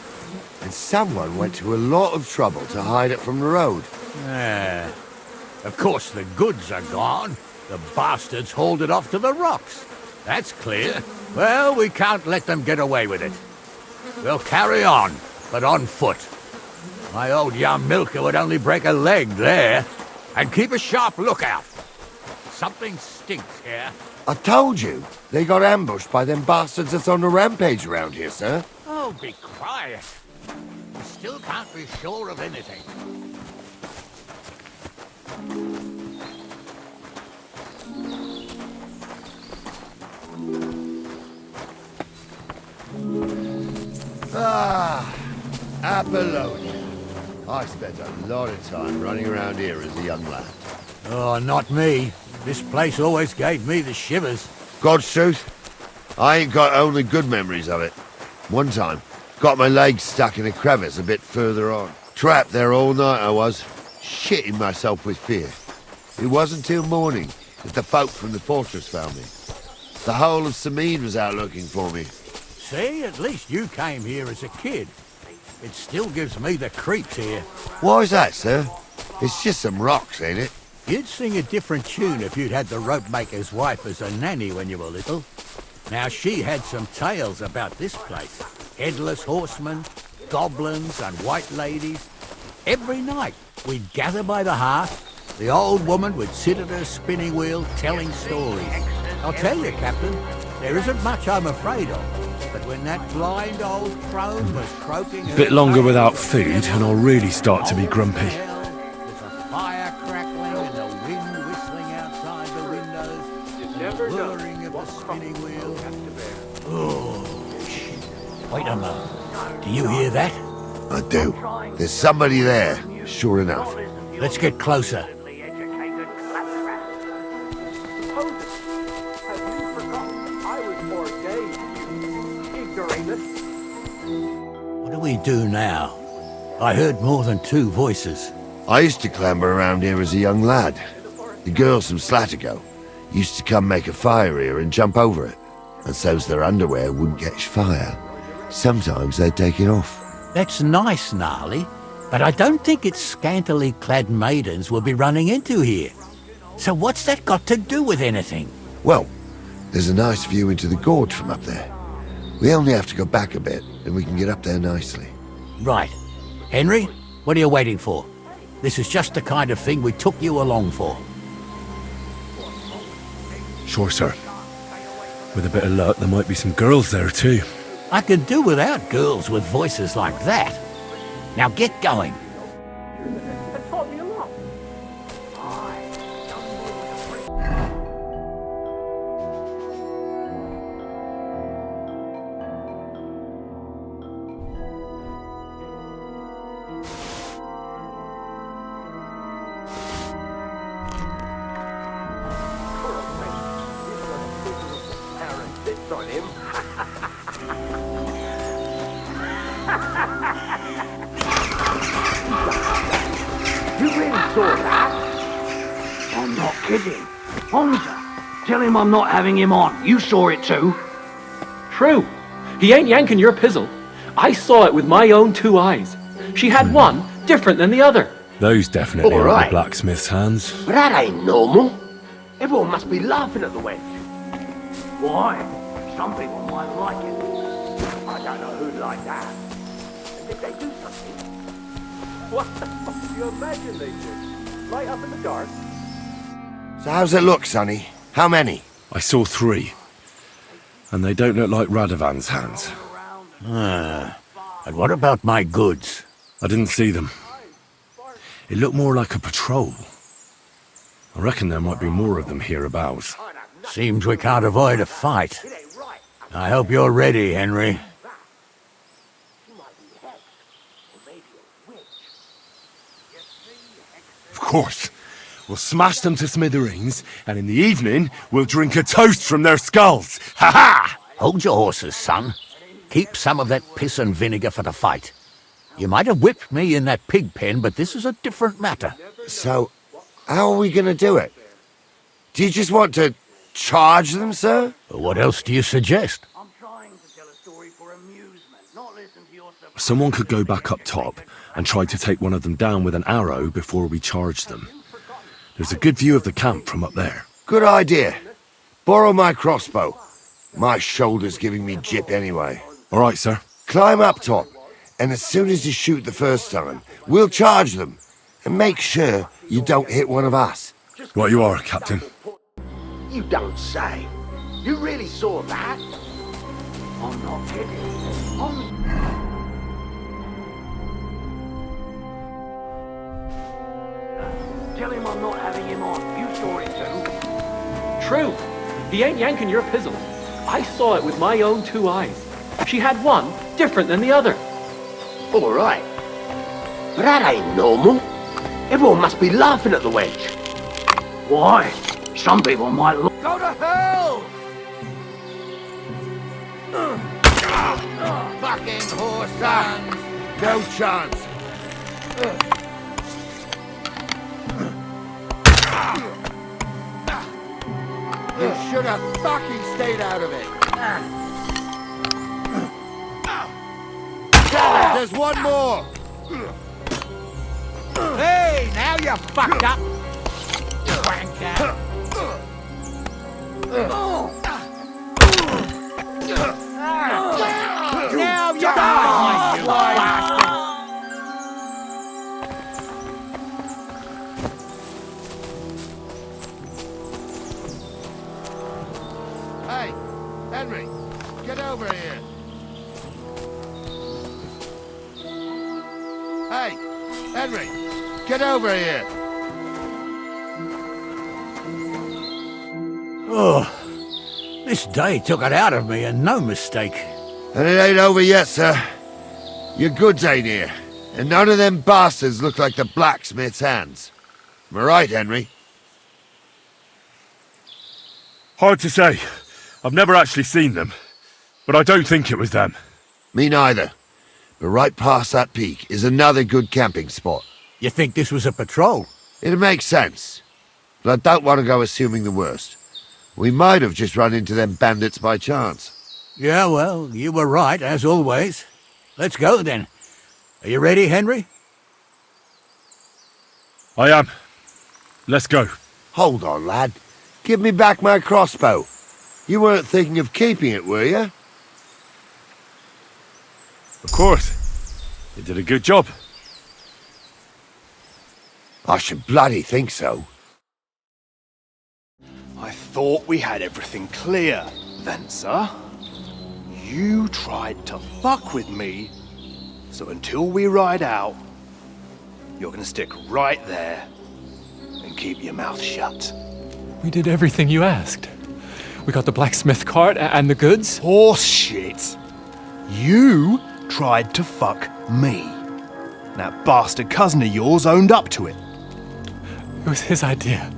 And someone went to a lot of trouble to hide it from the road. Yeah. Of course, the goods are gone. The bastards hauled it off to the rocks. That's clear. Well, we can't let them get away with it. We'll carry on, but on foot. My old young milker would only break a leg there. And keep a sharp lookout. Something stinks here. I told you, they got ambushed by them bastards that's on the rampage around here, sir. Oh, be quiet. We still can't be sure of anything. Apollonia. I spent a lot of time running around here as a young lad. Oh, not me. This place always gave me the shivers. God's truth, I ain't got only good memories of it. One time, got my legs stuck in a crevice a bit further on. Trapped there all night I was, shitting myself with fear. It wasn't till morning that the folk from the fortress found me. The whole of Sameen was out looking for me. See, at least you came here as a kid. It still gives me the creeps here. Why's that, sir? It's just some rocks, ain't it? You'd sing a different tune if you'd had the rope maker's wife as a nanny when you were little. Now, she had some tales about this place. Headless horsemen, goblins and white ladies. Every night, we'd gather by the hearth. The old woman would sit at her spinning wheel telling stories. I'll tell you, Captain, there isn't much I'm afraid of. But when that blind old crone was croaking... A bit longer without food and I'll really start to be grumpy. There's a fire crackling and the wind whistling outside the windows. The whirring of the spinning wheel. Oh, shit. Wait a moment. Do you hear that? I do. There's somebody there, sure enough. Let's get closer. What do we do now? I heard more than two voices. I used to clamber around here as a young lad. The girls from Slatigo used to come make a fire here and jump over it. And so's their underwear wouldn't catch fire. Sometimes they'd take it off. That's nice, Gnarly, but I don't think it's scantily clad maidens we'll be running into here. So what's that got to do with anything? Well, there's a nice view into the gorge from up there. We only have to go back a bit, and we can get up there nicely. Right. Henry, what are you waiting for? This is just the kind of thing we took you along for. Sure, sir. With a bit of luck, there might be some girls there too. I could do without girls with voices like that. Now get going. I'm not kidding. Honza, tell him I'm not having him on. You saw it too. True. He ain't yanking your pizzle. I saw it with my own 2 eyes. She had one different than the other. Those definitely All aren't right. the blacksmith's hands. But that ain't normal. Everyone must be laughing at the wench. Why? Some people might like it. I don't know who'd like that. And if they do something... What the fuck do you imagine they did? Light up in the dark? So how's it look, Sonny? How many? I saw 3. And they don't look like Radovan's hands. And what about my goods? I didn't see them. It looked more like a patrol. I reckon there might be more of them hereabouts. Seems we can't avoid a fight. I hope you're ready, Henry. Of course. We'll smash them to smithereens, and in the evening, we'll drink a toast from their skulls. Ha-ha! Hold your horses, son. Keep some of that piss and vinegar for the fight. You might have whipped me in that pig pen, but this is a different matter. So, how are we gonna do it? Do you just want to charge them, sir? What else do you suggest? Someone could go back up top and try to take one of them down with an arrow before we charge them. There's a good view of the camp from up there. Good idea. Borrow my crossbow. My shoulder's giving me jip anyway. All right, sir. Climb up top, and as soon as you shoot the first time, we'll charge them. And make sure you don't hit one of us. Right you are, Captain. You don't say. You really saw that? I'm not kidding. Tell him I'm not having him on. You saw it too. True. He ain't yanking your pizzle. I saw it with my own 2 eyes. She had one different than the other. All right. But that ain't normal. Everyone must be laughing at the wench. Why? Some people might look... Go to hell! Fucking horse sons! No chance. You should have fucking stayed out of it. Damn it, there's one more. Hey, now you're fucked up. Wanker. Now you're die, you bastard. Hey, Henry, get over here. Hey, Henry, get over here. Oh, this day took it out of me, and no mistake. And it ain't over yet, sir. Your goods ain't here, and none of them bastards look like the blacksmith's hands. Am I right, Henry? Hard to say. I've never actually seen them, but I don't think it was them. Me neither. But right past that peak is another good camping spot. You think this was a patrol? It makes sense. But I don't want to go assuming the worst. We might have just run into them bandits by chance. Yeah, well, you were right, as always. Let's go, then. Are you ready, Henry? I am. Let's go. Hold on, lad. Give me back my crossbow. You weren't thinking of keeping it, were you? Of course. They did a good job. I should bloody think so. I thought we had everything clear, Venser. You tried to fuck with me, so until we ride out, you're gonna stick right there and keep your mouth shut. We did everything you asked. We got the blacksmith cart and the goods. Horse shit. You tried to fuck me. That bastard cousin of yours owned up to it. It was his idea.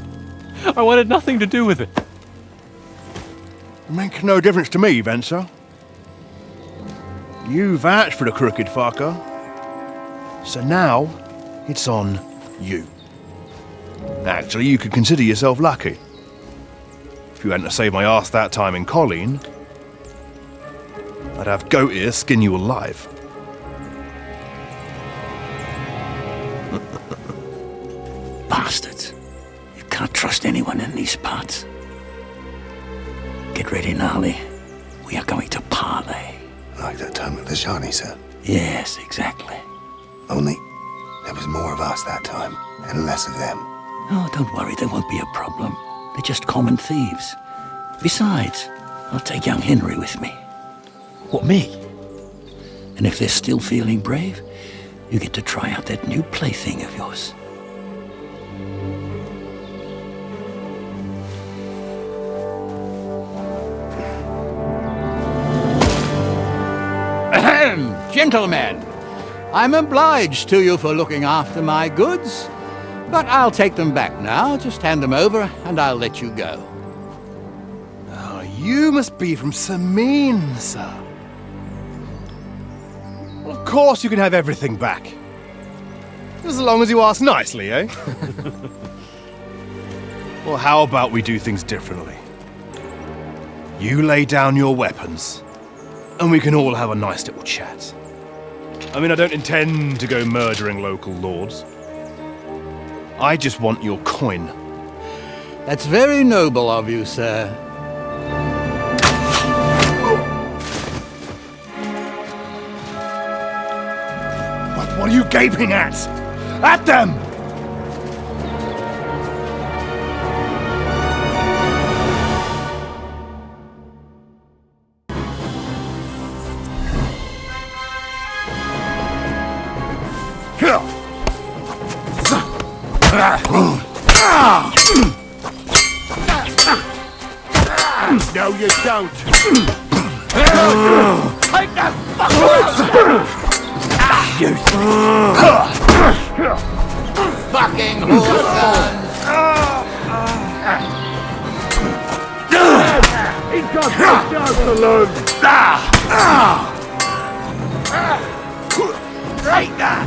I wanted nothing to do with it. Make no difference to me, Venser. You vouched for the crooked fucker. So now, it's on you. Actually, you could consider yourself lucky. If you hadn't have saved my ass that time in Colleen, I'd have goat ear skin you alive. Bastards. You can't trust anyone in these parts. Get ready, Gnarly. We are going to parley. Like that time with the Shani, sir? Yes, exactly. Only there was more of us that time, and less of them. Oh, don't worry, there won't be a problem. They're just common thieves. Besides, I'll take young Henry with me. What, me? And if they're still feeling brave, you get to try out that new plaything of yours. Ahem, gentlemen, I'm obliged to you for looking after my goods, but I'll take them back now. Just hand them over and I'll let you go. Oh, you must be from Samin, sir. Well, of course you can have everything back. As long as you ask nicely, eh? Well, how about we do things differently? You lay down your weapons, and we can all have a nice little chat. I mean, I don't intend to go murdering local lords. I just want your coin. That's very noble of you, sir. But what are you gaping at? At them! No, you don't. Take that fucker! You fucking whoreson! He's got no chance to lose! Take that!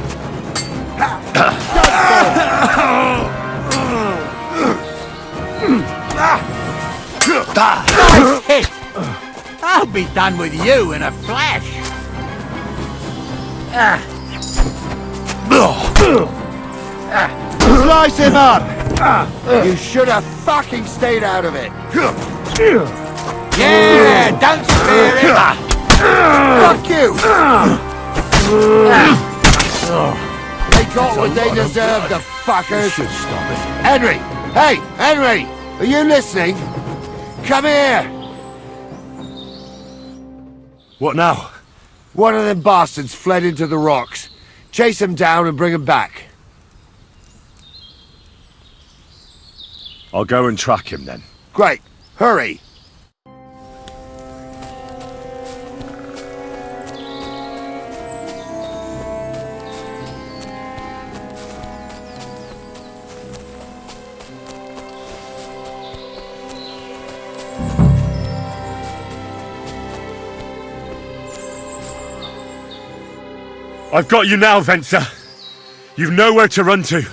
Nice hit! I'll be done with you in a flash! Slice him up! You should have fucking stayed out of it! Yeah, don't spare him! Fuck you! They got what they deserve, the fuckers! Should stop it. Henry! Hey, Henry! Are you listening? Come here! What now? One of them bastards fled into the rocks. Chase him down and bring him back. I'll go and track him then. Great. Hurry! I've got you now, Venser. You've nowhere to run to.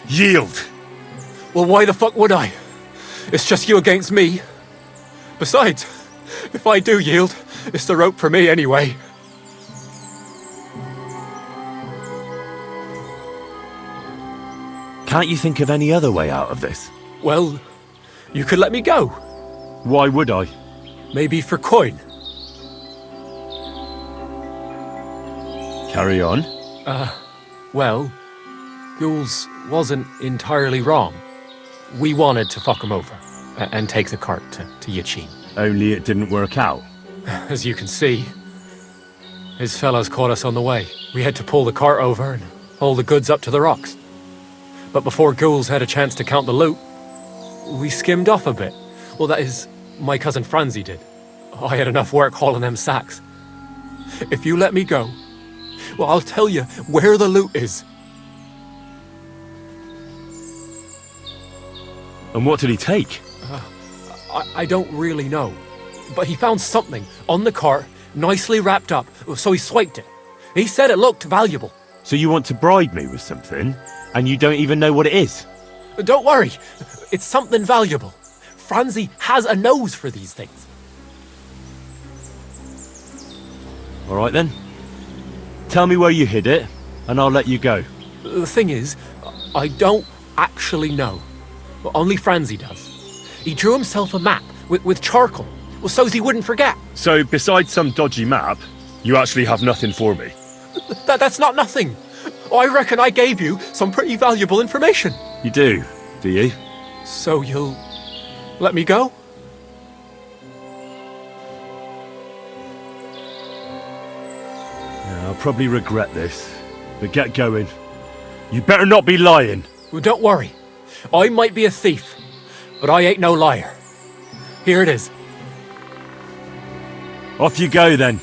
Yield. Well, why the fuck would I? It's just you against me. Besides, if I do yield, it's the rope for me anyway. Can't you think of any other way out of this? Well, you could let me go. Why would I? Maybe for coin. Carry on. Well, Ghouls wasn't entirely wrong. We wanted to fuck him over and take the cart to Yachin. Only it didn't work out. As you can see, his fellas caught us on the way. We had to pull the cart over and haul the goods up to the rocks. But before Ghouls had a chance to count the loot, we skimmed off a bit. Well, that is, my cousin Franzi did. I had enough work hauling them sacks. If you let me go, well, I'll tell you where the loot is. And what did he take? I don't really know. But he found something on the cart, nicely wrapped up, so he swiped it. He said it looked valuable. So you want to bribe me with something, and you don't even know what it is? Don't worry. It's something valuable. Franzi has a nose for these things. All right then. Tell me where you hid it, and I'll let you go. The thing is, I don't actually know. Well, only Franzi does. He drew himself a map with charcoal, well, so's he wouldn't forget. So, besides some dodgy map, you actually have nothing for me? That's not nothing. I reckon I gave you some pretty valuable information. You do you? So you'll let me go? I'll probably regret this, but get going. You better not be lying. Well, don't worry. I might be a thief, but I ain't no liar. Here it is. Off you go then.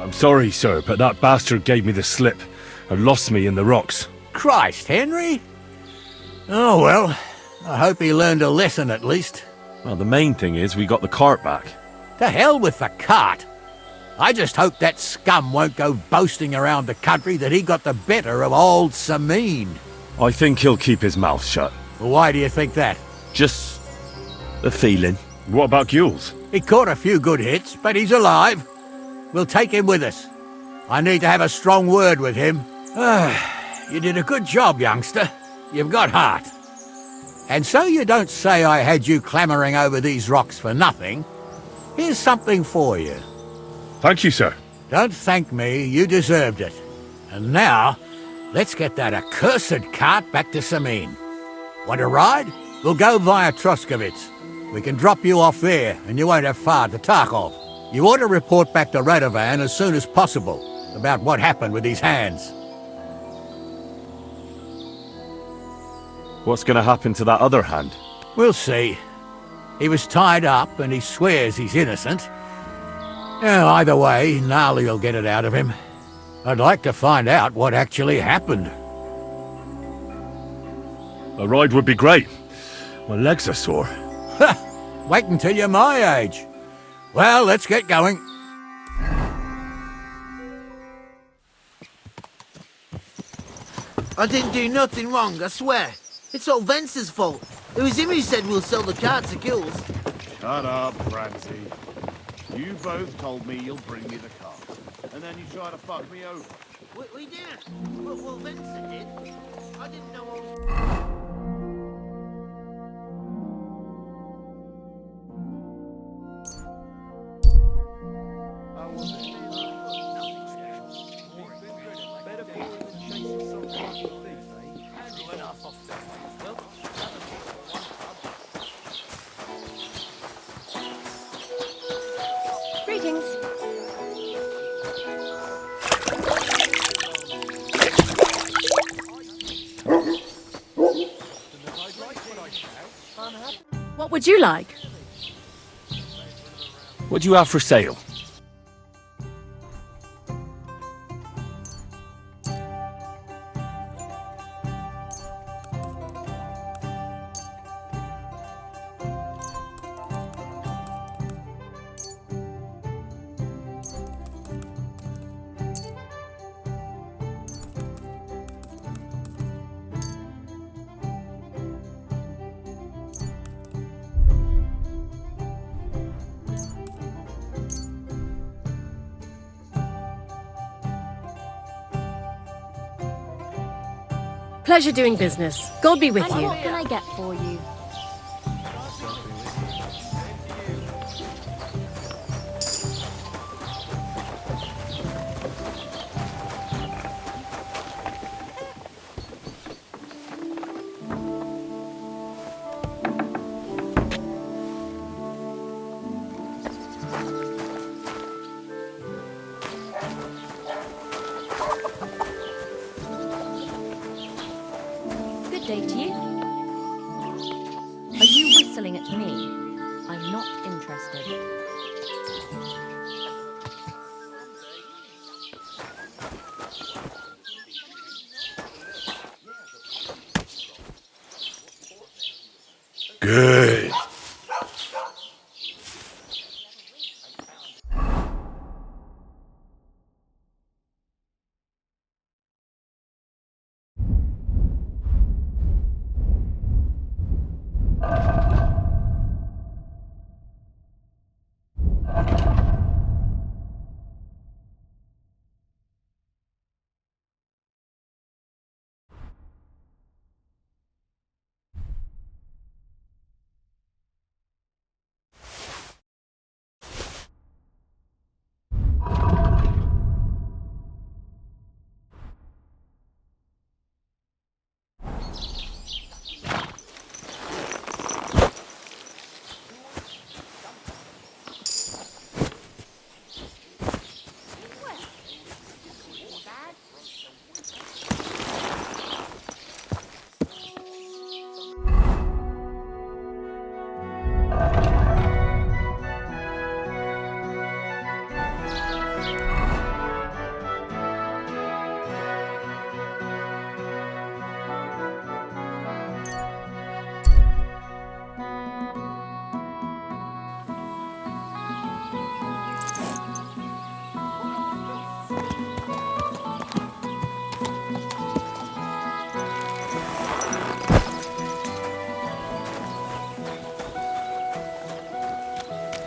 I'm sorry, sir, but that bastard gave me the slip and lost me in the rocks. Christ, Henry! Oh, well, I hope he learned a lesson at least. Well, the main thing is we got the cart back. To hell with the cart. I just hope that scum won't go boasting around the country that he got the better of old Sameen. I think he'll keep his mouth shut. Well, why do you think that? Just a feeling. What about Gules? He caught a few good hits, but he's alive. We'll take him with us. I need to have a strong word with him. You did a good job, youngster. You've got heart. And so you don't say I had you clambering over these rocks for nothing. Here's something for you. Thank you, sir. Don't thank me, you deserved it. And now, let's get that accursed cart back to Sameen. Want a ride? We'll go via Troskovitz. We can drop you off there, and you won't have far to Tarkov. You ought to report back to Radovan as soon as possible about what happened with these hands. What's going to happen to that other hand? We'll see. He was tied up and he swears he's innocent. Either way, Gnarly'll get it out of him. I'd like to find out what actually happened. A ride would be great. My legs are sore. Wait until you're my age. Well, let's get going. I didn't do nothing wrong, I swear. It's all Vince's fault. It was him who said we'll sell the cart to Gills. Shut up, Francie. You both told me you'll bring me the car, and then you try to fuck me over. We didn't. Well, Vincent did. I didn't know what was... Greetings. What would you like? What do you have for sale? Pleasure doing business. God be with And you. what can I get for you? Good day to you. Are you whistling at me? I'm not interested. Good.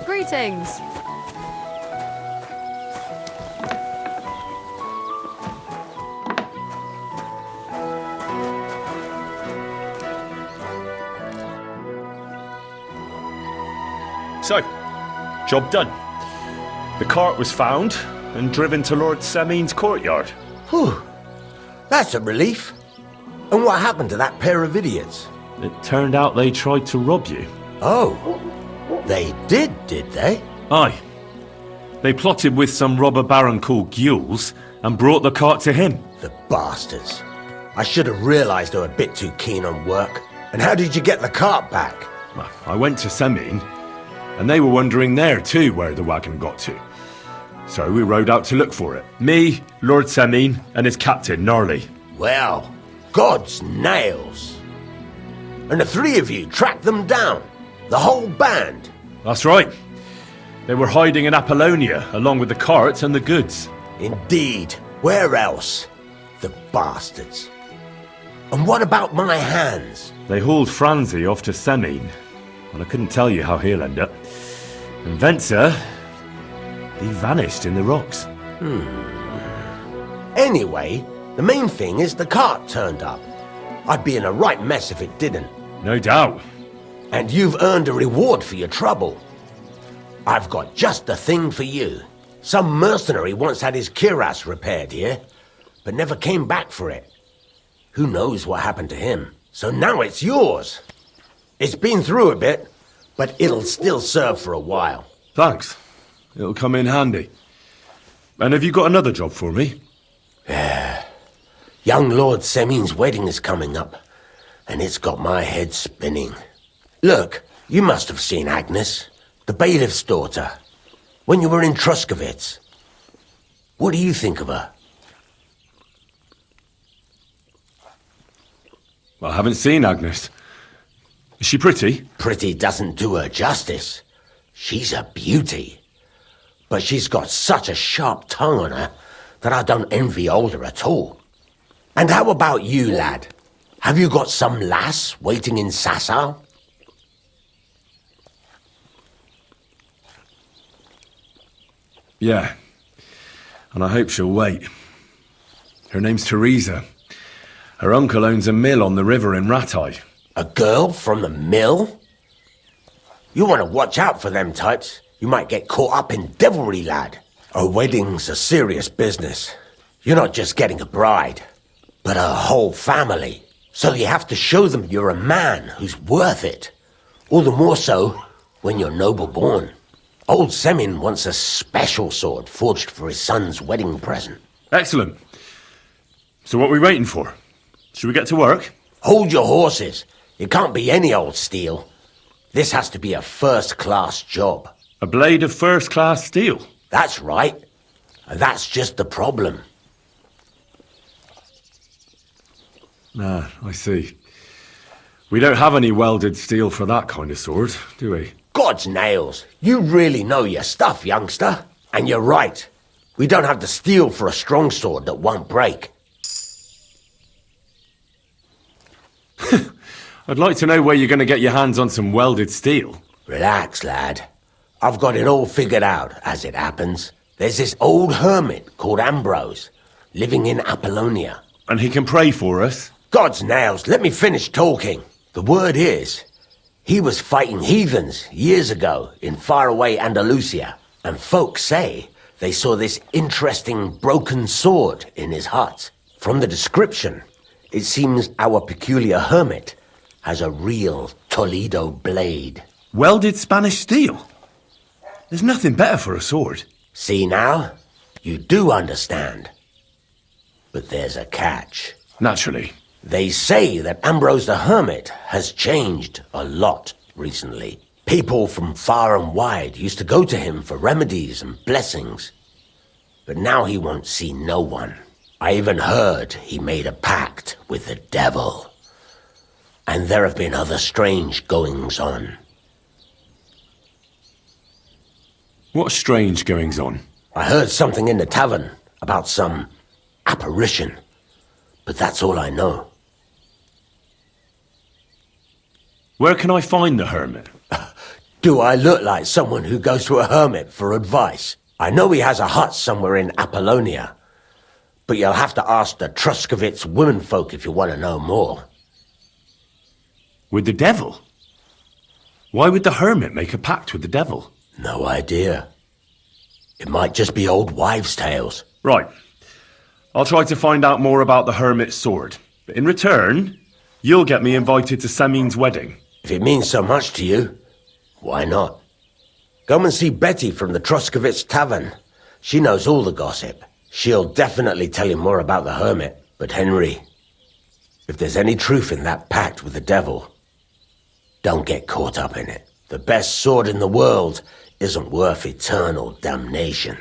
Greetings. So, job done. The cart was found and driven to Lord Semin's courtyard. Whew. That's a relief. And what happened to that pair of idiots? It turned out they tried to rob you. Oh. They did they? Aye. They plotted with some robber baron called Gules and brought the cart to him. The bastards. I should have realised they were a bit too keen on work. And how did you get the cart back? Well, I went to Semine, and they were wondering there too where the wagon got to. So we rode out to look for it. Me, Lord Semine, and his captain, Gnarly. Well, God's nails. And the three of you tracked them down? The whole band? That's right. They were hiding in Apollonia, along with the carts and the goods. Indeed. Where else? The bastards. And what about my hands? They hauled Franzi off to Semine, and I couldn't tell you how he'll end up. And Venser, he vanished in the rocks. Anyway, the main thing is the cart turned up. I'd be in a right mess if it didn't. No doubt. And you've earned a reward for your trouble. I've got just the thing for you. Some mercenary once had his cuirass repaired here, but never came back for it. Who knows what happened to him? So now it's yours. It's been through a bit, but it'll still serve for a while. Thanks. It'll come in handy. And have you got another job for me? Young Lord Semine's wedding is coming up, and it's got my head spinning. Look, you must have seen Agnes, the bailiff's daughter, when you were in Truskovitz. What do you think of her? I haven't seen Agnes. Is she pretty? Pretty doesn't do her justice. She's a beauty. But she's got such a sharp tongue on her that I don't envy older at all. And how about you, lad? Have you got some lass waiting in Sasau? Yeah. And I hope she'll wait. Her name's Teresa. Her uncle owns a mill on the river in Ratai. A girl from the mill? You want to watch out for them types. You might get caught up in devilry, lad. A wedding's a serious business. You're not just getting a bride, but a whole family. So you have to show them you're a man who's worth it. All the more so when you're noble born. Old Semine wants a special sword forged for his son's wedding present. Excellent. So what are we waiting for? Should we get to work? Hold your horses. It can't be any old steel. This has to be a first-class job. A blade of first-class steel? That's right. And that's just the problem. Ah, I see. We don't have any welded steel for that kind of sword, do we? God's nails. You really know your stuff, youngster. And you're right. We don't have the steel for a strong sword that won't break. I'd like to know where you're going to get your hands on some welded steel. Relax, lad. I've got it all figured out, as it happens. There's this old hermit called Ambrose, living in Apollonia. And he can pray for us? God's nails, let me finish talking. The word is, he was fighting heathens years ago in faraway Andalusia, and folks say they saw this interesting broken sword in his hut. From the description, it seems our peculiar hermit has a real Toledo blade. Welded Spanish steel? There's nothing better for a sword. See now? You do understand. But there's a catch. Naturally. They say that Ambrose the Hermit has changed a lot recently. People from far and wide used to go to him for remedies and blessings. But now he won't see no one. I even heard he made a pact with the devil. And there have been other strange goings-on. What strange goings-on? I heard something in the tavern about some apparition. But that's all I know. Where can I find the hermit? Do I look like someone who goes to a hermit for advice? I know he has a hut somewhere in Apollonia. But you'll have to ask the Truskovitz womenfolk if you want to know more. With the devil? Why would the hermit make a pact with the devil? No idea. It might just be old wives' tales. Right. I'll try to find out more about the hermit's sword. But in return, you'll get me invited to Semine's wedding. If it means so much to you, why not? Come and see Betty from the Truskovitz Tavern. She knows all the gossip. She'll definitely tell you more about the hermit. But Henry, if there's any truth in that pact with the devil, Don't get caught up in it. The best sword in the world isn't worth eternal damnation.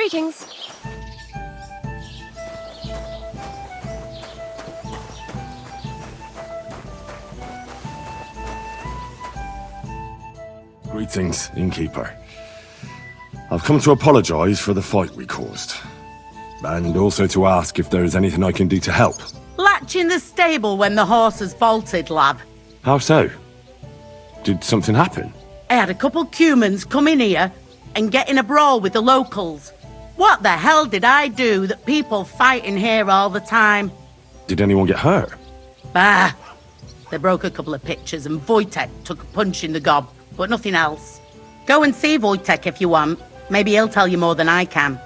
Greetings. Greetings, innkeeper. I've come to apologize for the fight we caused. And also to ask if there is anything I can do to help. Latch in the stable when the horses bolted, lad. How so? Did something happen? I had a couple cumans come in here and get in a brawl with the locals. What the hell did I do that people fight in here all the time? Did anyone get hurt? Bah! They broke a couple of pictures and Wojtek took a punch in the gob, but nothing else. Go and see Wojtek if you want. Maybe he'll tell you more than I can.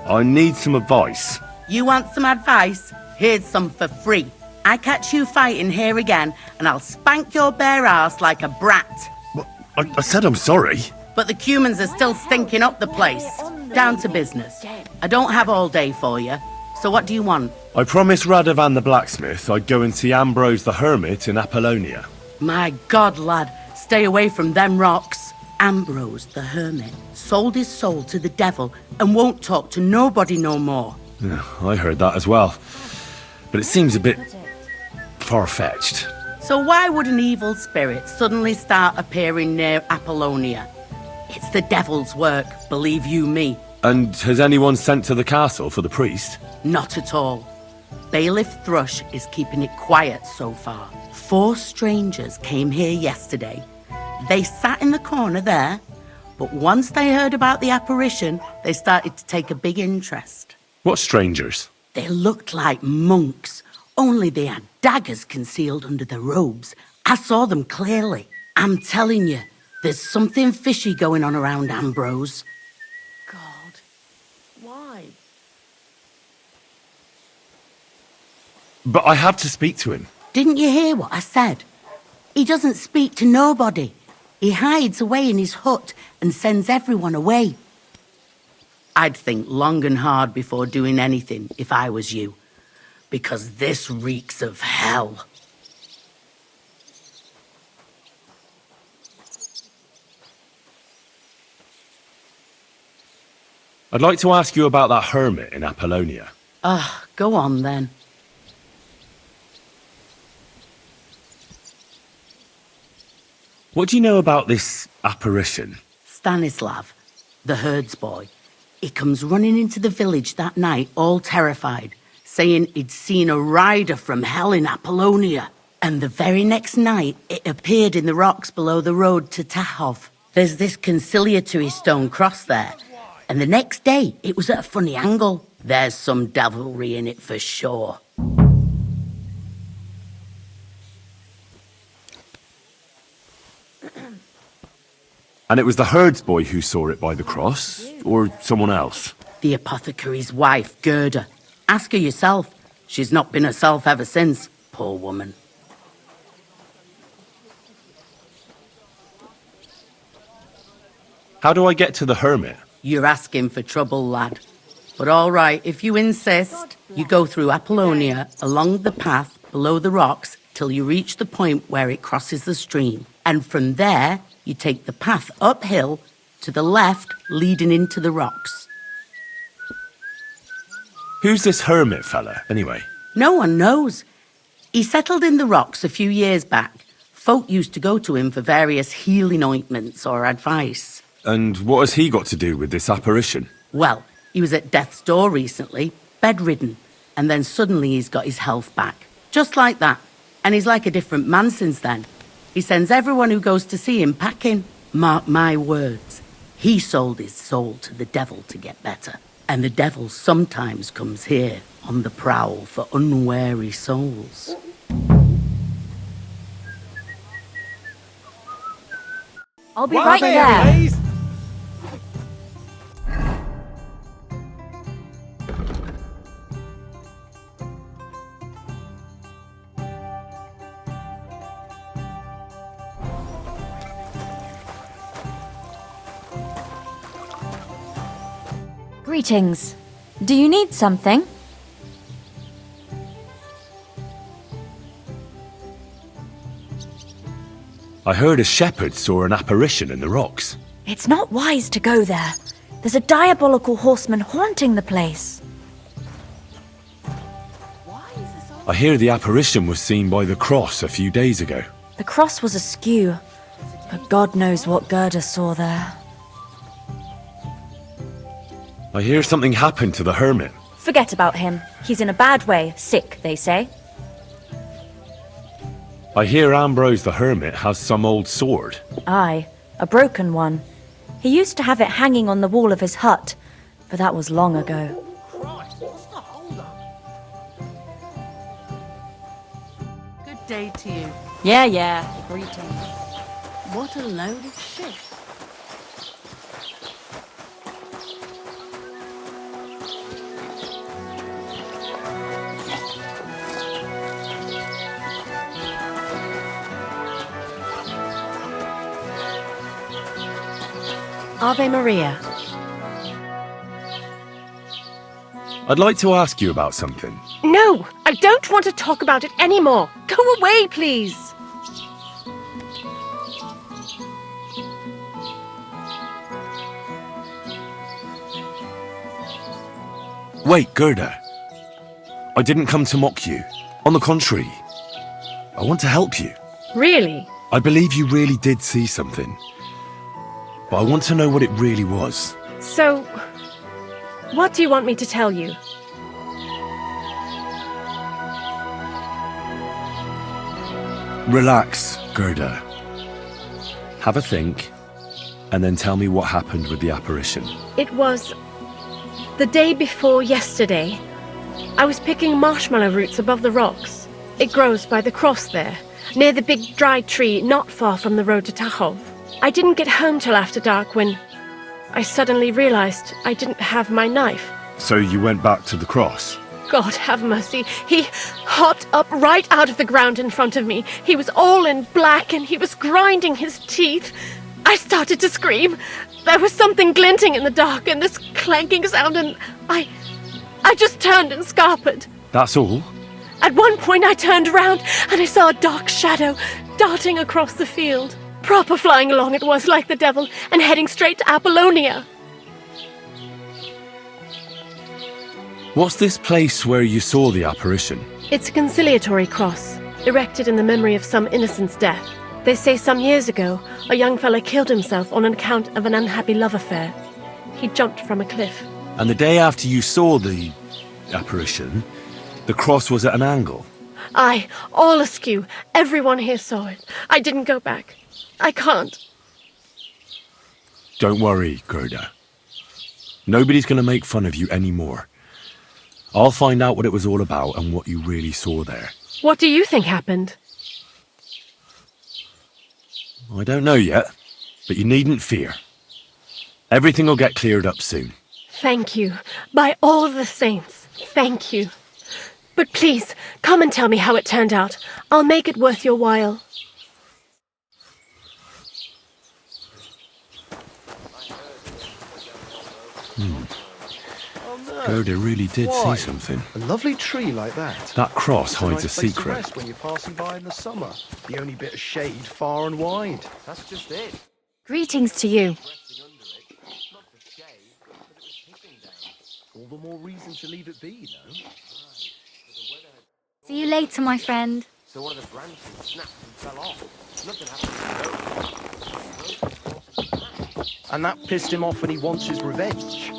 I need some advice. You want some advice? Here's some for free. I catch you fighting here again, and I'll spank your bare ass like a brat. I said I'm sorry. But the cumans are still stinking up the place. Down to business. I don't have all day for you, so what do you want? I promised Radovan the blacksmith I'd go and see Ambrose the hermit in Apollonia. My God, lad, stay away from them rocks. Ambrose the hermit sold his soul to the devil and won't talk to nobody no more. Yeah, I heard that as well. But it seems a bit far-fetched. So why would an evil spirit suddenly start appearing near Apollonia? It's the devil's work, believe you me. And has anyone sent to the castle for the priest? Not at all. Bailiff Thrush is keeping it quiet so far. 4 strangers came here yesterday. They sat in the corner there, but once they heard about the apparition, they started to take a big interest. What strangers? They looked like monks, only they had daggers concealed under their robes. I saw them clearly. I'm telling you, There's something fishy going on around Ambrose. God. Why? But I have to speak to him. Didn't you hear what I said? He doesn't speak to nobody. He hides away in his hut and sends everyone away. I'd think long and hard before doing anything if I was you, because this reeks of hell. I'd like to ask you about that hermit in Apollonia. Go on then. What do you know about this apparition? Stanislav, the herds boy. He comes running into the village that night, all terrified, saying he'd seen a rider from hell in Apollonia. And the very next night, it appeared in the rocks below the road to Tahov. There's this conciliatory stone cross there. And the next day, it was at a funny angle. There's some devilry in it for sure. And it was the herds boy who saw it by the cross, or someone else? The apothecary's wife, Gerda. Ask her yourself. She's not been herself ever since, poor woman. How do I get to the hermit? You're asking for trouble, lad. But all right, if you insist, you go through Apollonia, along the path, below the rocks, till you reach the point where it crosses the stream. And from there, you take the path uphill to the left, leading into the rocks. Who's this hermit fella, anyway? No one knows. He settled in the rocks a few years back. Folk used to go to him for various healing ointments or advice. And what has he got to do with this apparition? Well, he was at death's door recently, bedridden, and then suddenly he's got his health back. Just like that. And he's like a different man since then. He sends everyone who goes to see him packing. Mark my words. He sold his soul to the devil to get better. And the devil sometimes comes here on the prowl for unwary souls. I'll be right there. Greetings. Do you need something? I heard a shepherd saw an apparition in the rocks. It's not wise to go there. There's a diabolical horseman haunting the place. I hear the apparition was seen by the cross a few days ago. The cross was askew, but God knows what Gerda saw there. I hear something happened to the hermit. Forget about him. He's in a bad way, sick, they say. I hear Ambrose the hermit has some old sword. Aye, a broken one. He used to have it hanging on the wall of his hut, but that was long ago. Good day to you. Yeah, greetings. What a load of shit. Ave Maria. I'd like to ask you about something. No, I don't want to talk about it anymore. Go away, please. Wait, Gerda. I didn't come to mock you. On the contrary, I want to help you. Really? I believe you really did see something. But I want to know what it really was. So, what do you want me to tell you? Relax, Gerda. Have a think, and then tell me what happened with the apparition. It was the day before yesterday. I was picking marshmallow roots above the rocks. It grows by the cross there, near the big dry tree not far from the road to Tahov. I didn't get home till after dark when I suddenly realized I didn't have my knife. So you went back to the cross? God have mercy. He hopped up right out of the ground in front of me. He was all in black and he was grinding his teeth. I started to scream. There was something glinting in the dark and this clanking sound, and I just turned and scarpered. That's all? At one point I turned around and I saw a dark shadow darting across the field. Proper flying along it was, like the devil, and heading straight to Apollonia. What's this place where you saw the apparition? It's a conciliatory cross, erected in the memory of some innocent's death. They say some years ago, a young fellow killed himself on account of an unhappy love affair. He jumped from a cliff. And the day after you saw the apparition, the cross was at an angle? Aye, all askew. Everyone here saw it. I didn't go back. I can't. Don't worry, Gerda. Nobody's going to make fun of you anymore. I'll find out what it was all about and what you really saw there. What do you think happened? I don't know yet, but you needn't fear. Everything will get cleared up soon. Thank you. By all the saints, thank you. But please, come and tell me how it turned out. I'll make it worth your while. Gerda really did Why? see something. A lovely tree like that. That cross It's hides a nice place to secret. rest when you're passing by in the summer. The only bit of shade far and wide. That's just it. Greetings to you. All the more reason to leave it be, no? See you later, my friend. So one of the branches snapped and fell off. Nothing happened. And that pissed him off and he wants his revenge.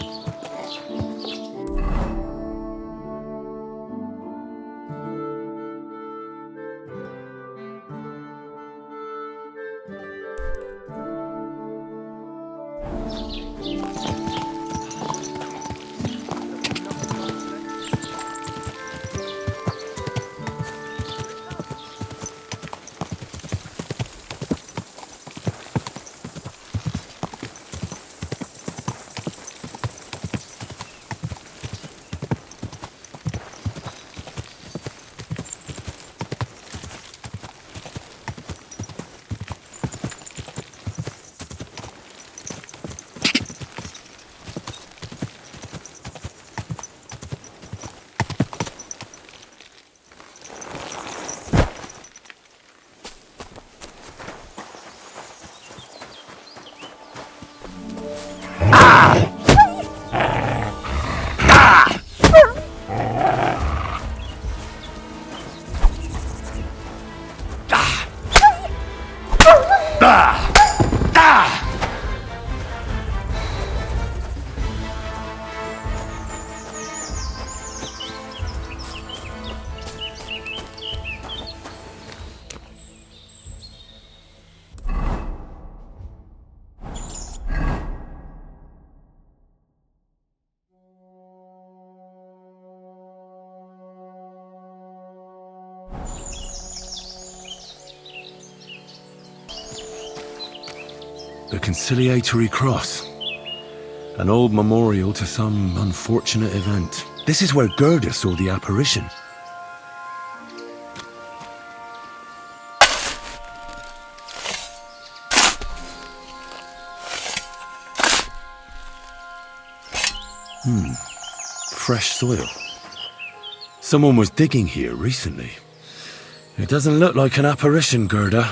The conciliatory cross. An old memorial to some unfortunate event. This is where Gerda saw the apparition. Fresh soil. Someone was digging here recently. It doesn't look like an apparition, Gerda.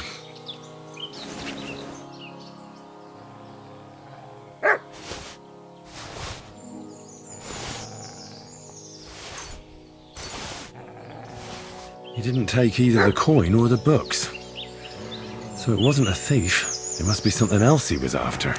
He didn't take either the coin or the books. So it wasn't a thief. It must be something else he was after.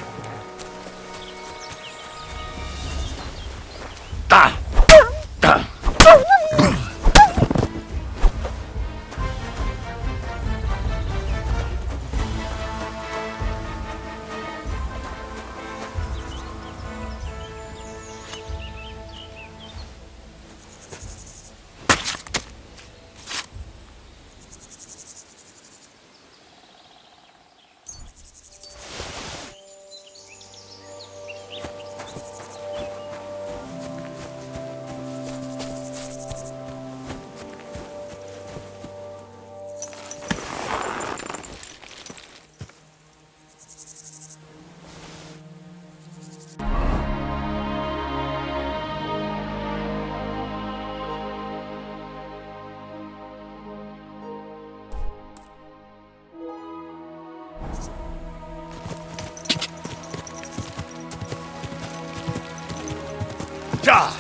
Die!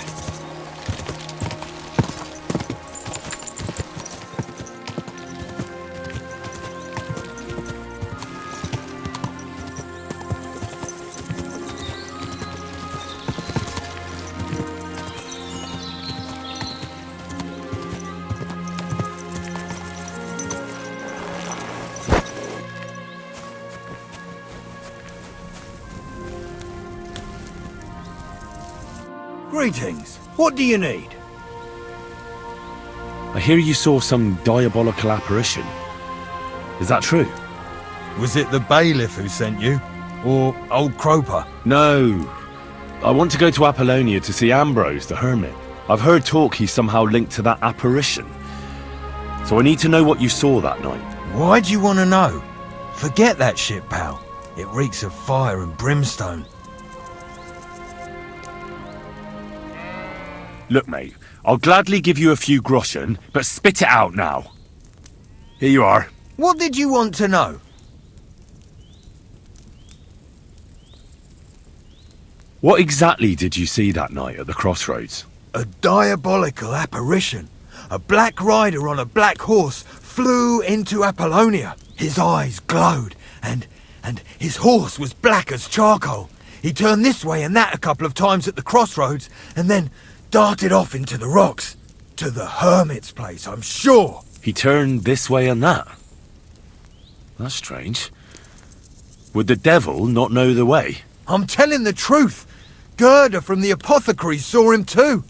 Greetings. What do you need? I hear you saw some diabolical apparition. Is that true? Was it the bailiff who sent you? Or old Croper? No. I want to go to Apollonia to see Ambrose, the hermit. I've heard talk he's somehow linked to that apparition. So I need to know what you saw that night. Why do you want to know? Forget that shit, pal. It reeks of fire and brimstone. Look, mate, I'll gladly give you a few groschen, but spit it out now. Here you are. What did you want to know? What exactly did you see that night at the crossroads? A diabolical apparition. A black rider on a black horse flew into Apollonia. His eyes glowed, and his horse was black as charcoal. He turned this way and that a couple of times at the crossroads, and then darted off into the rocks. To the hermit's place, I'm sure. He turned this way and that? That's strange. Would the devil not know the way? I'm telling the truth. Gerda from the apothecary saw him too.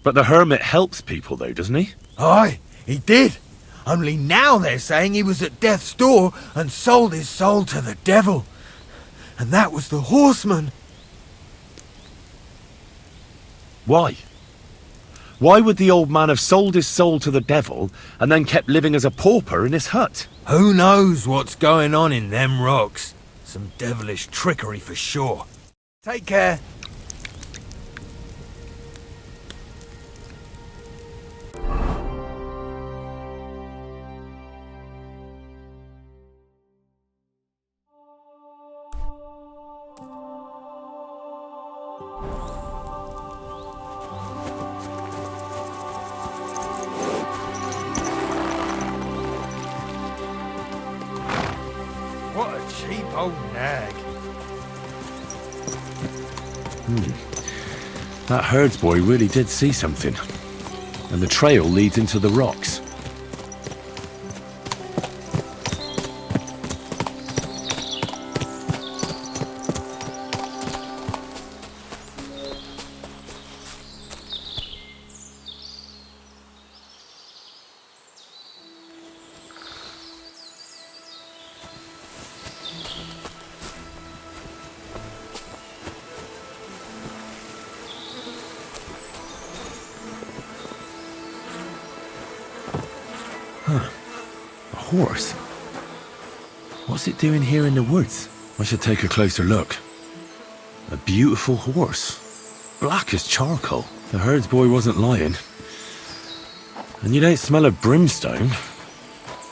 But the hermit helps people though, doesn't he? Aye, he did. Only now they're saying he was at death's door and sold his soul to the devil. And that was the horseman. Why? Why would the old man have sold his soul to the devil and then kept living as a pauper in his hut? Who knows what's going on in them rocks? Some devilish trickery for sure. Take care. What a cheap old nag. That herdsboy really did see something. And the trail leads into the rocks. A horse? What's it doing here in the woods? I should take a closer look. A beautiful horse. Black as charcoal. The herdsboy wasn't lying. And you don't smell of brimstone.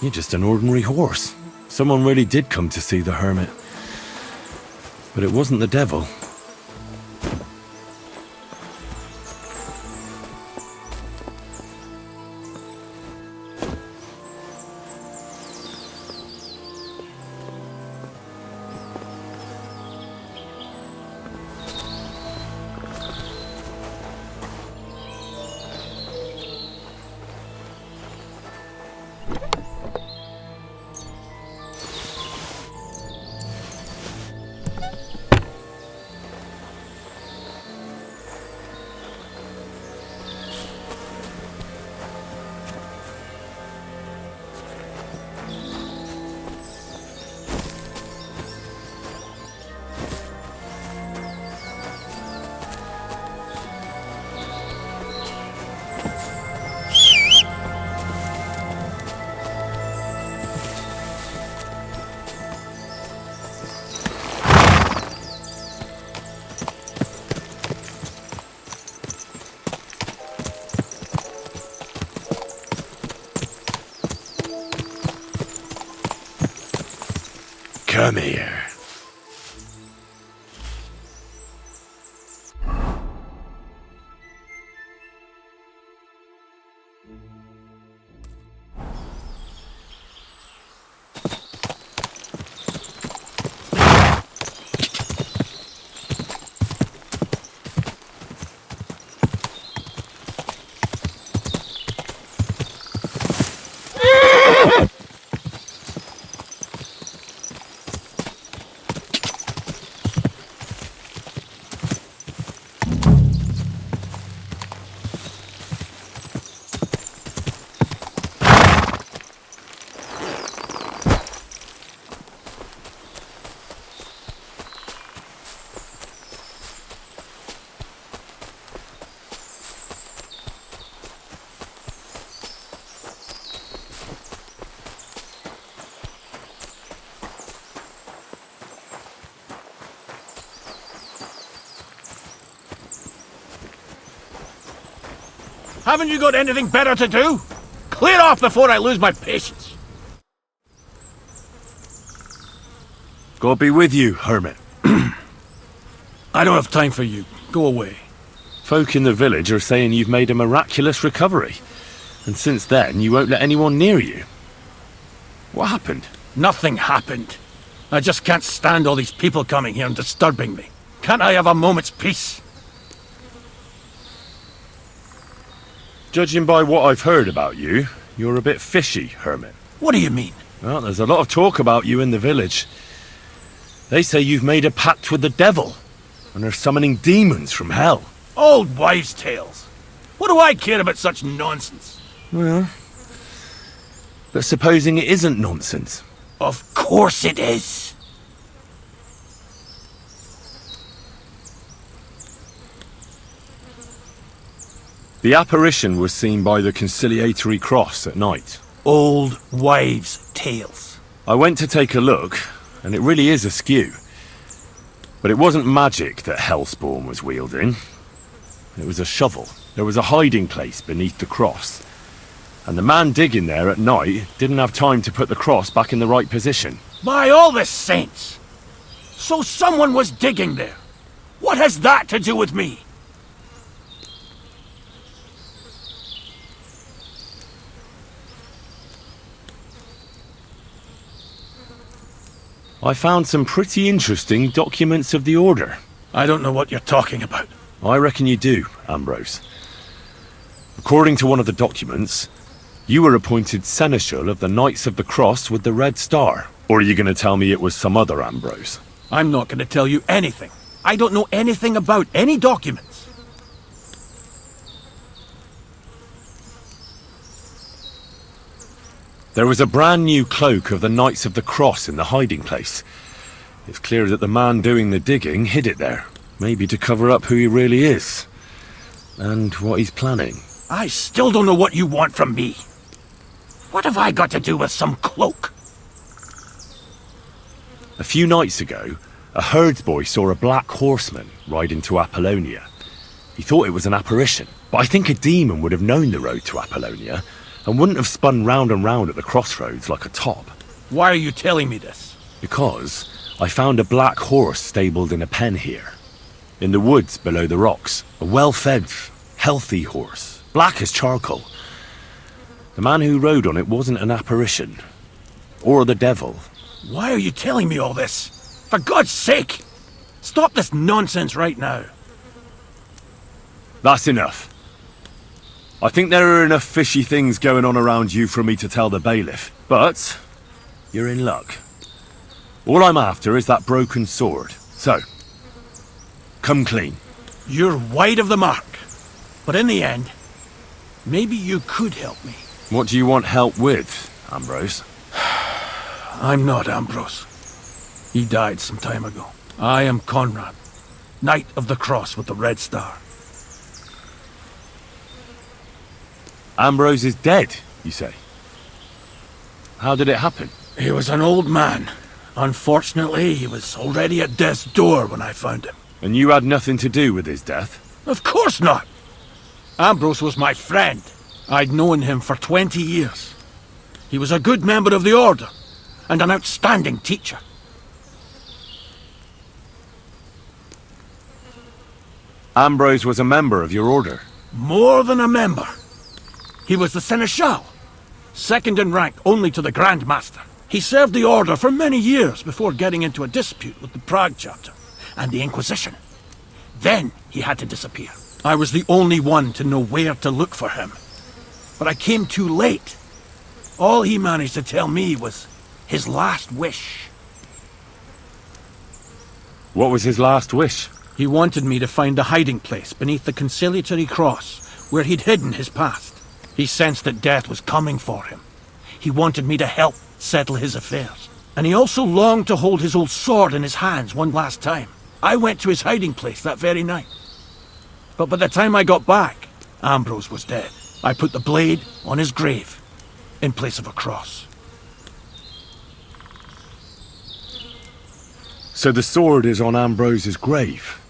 You're just an ordinary horse. Someone really did come to see the hermit. But it wasn't the devil. Come here. Haven't you got anything better to do? Clear off before I lose my patience. God be with you, hermit. I don't have time for you. Go away. Folk in the village are saying you've made a miraculous recovery. And since then, you won't let anyone near you. What happened? Nothing happened. I just can't stand all these people coming here and disturbing me. Can't I have a moment's peace? Judging by what I've heard about you, you're a bit fishy, hermit. What do you mean? Well, there's a lot of talk about you in the village. They say you've made a pact with the devil, and are summoning demons from hell. Old wives' tales. What do I care about such nonsense? Well, but supposing it isn't nonsense? Of course it is. The apparition was seen by the conciliatory cross at night. Old wives' tales. I went to take a look, and it really is askew. But it wasn't magic that Hellspawn was wielding. It was a shovel. There was a hiding place beneath the cross. And the man digging there at night didn't have time to put the cross back in the right position. By all the saints! So someone was digging there. What has that to do with me? I found some pretty interesting documents of the Order. I don't know what you're talking about. I reckon you do, Ambrose. According to one of the documents, you were appointed Seneschal of the Knights of the Cross with the Red Star. Or are you going to tell me it was some other Ambrose? I'm not going to tell you anything. I don't know anything about any documents. There was a brand new cloak of the Knights of the Cross in the hiding place. It's clear that the man doing the digging hid it there, maybe to cover up who he really is. And what he's planning. I still don't know what you want from me. What have I got to do with some cloak? A few nights ago, a herdsboy saw a black horseman ride into Apollonia. He thought it was an apparition, but I think a demon would have known the road to Apollonia and wouldn't have spun round and round at the crossroads like a top. Why are you telling me this? Because I found a black horse stabled in a pen here. In the woods below the rocks. A well-fed, healthy horse. Black as charcoal. The man who rode on it wasn't an apparition. Or the devil. Why are you telling me all this? For God's sake! Stop this nonsense right now. That's enough. I think there are enough fishy things going on around you for me to tell the bailiff. But you're in luck. All I'm after is that broken sword. So, come clean. You're wide of the mark. But in the end, maybe you could help me. What do you want help with, Ambrose? I'm not Ambrose. He died some time ago. I am Conrad, Knight of the Cross with the Red Star. Ambrose is dead, you say? How did it happen? He was an old man. Unfortunately, he was already at death's door when I found him. And you had nothing to do with his death? Of course not! Ambrose was my friend. I'd known him for 20 years. He was a good member of the Order, and an outstanding teacher. Ambrose was a member of your order? More than a member. He was the Seneschal, second in rank only to the Grand Master. He served the Order for many years before getting into a dispute with the Prague chapter and the Inquisition. Then he had to disappear. I was the only one to know where to look for him. But I came too late. All he managed to tell me was his last wish. What was his last wish? He wanted me to find a hiding place beneath the conciliatory cross where he'd hidden his past. He sensed that death was coming for him. He wanted me to help settle his affairs. And he also longed to hold his old sword in his hands one last time. I went to his hiding place that very night. But by the time I got back, Ambrose was dead. I put the blade on his grave in place of a cross. So the sword is on Ambrose's grave.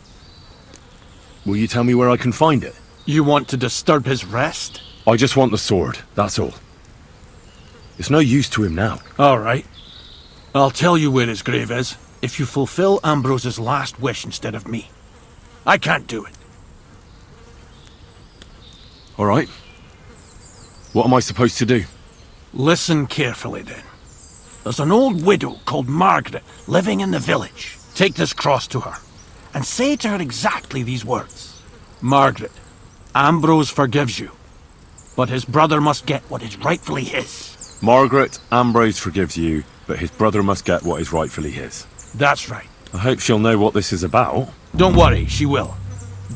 Will you tell me where I can find it? You want to disturb his rest? I just want the sword, that's all. It's no use to him now. All right. I'll tell you where his grave is, if you fulfill Ambrose's last wish instead of me. I can't do it. All right. What am I supposed to do? Listen carefully, then. There's an old widow called Margaret living in the village. Take this cross to her, and say to her exactly these words. Margaret, Ambrose forgives you, but his brother must get what is rightfully his. Margaret, Ambrose forgives you, but his brother must get what is rightfully his. That's right. I hope she'll know what this is about. Don't worry, she will.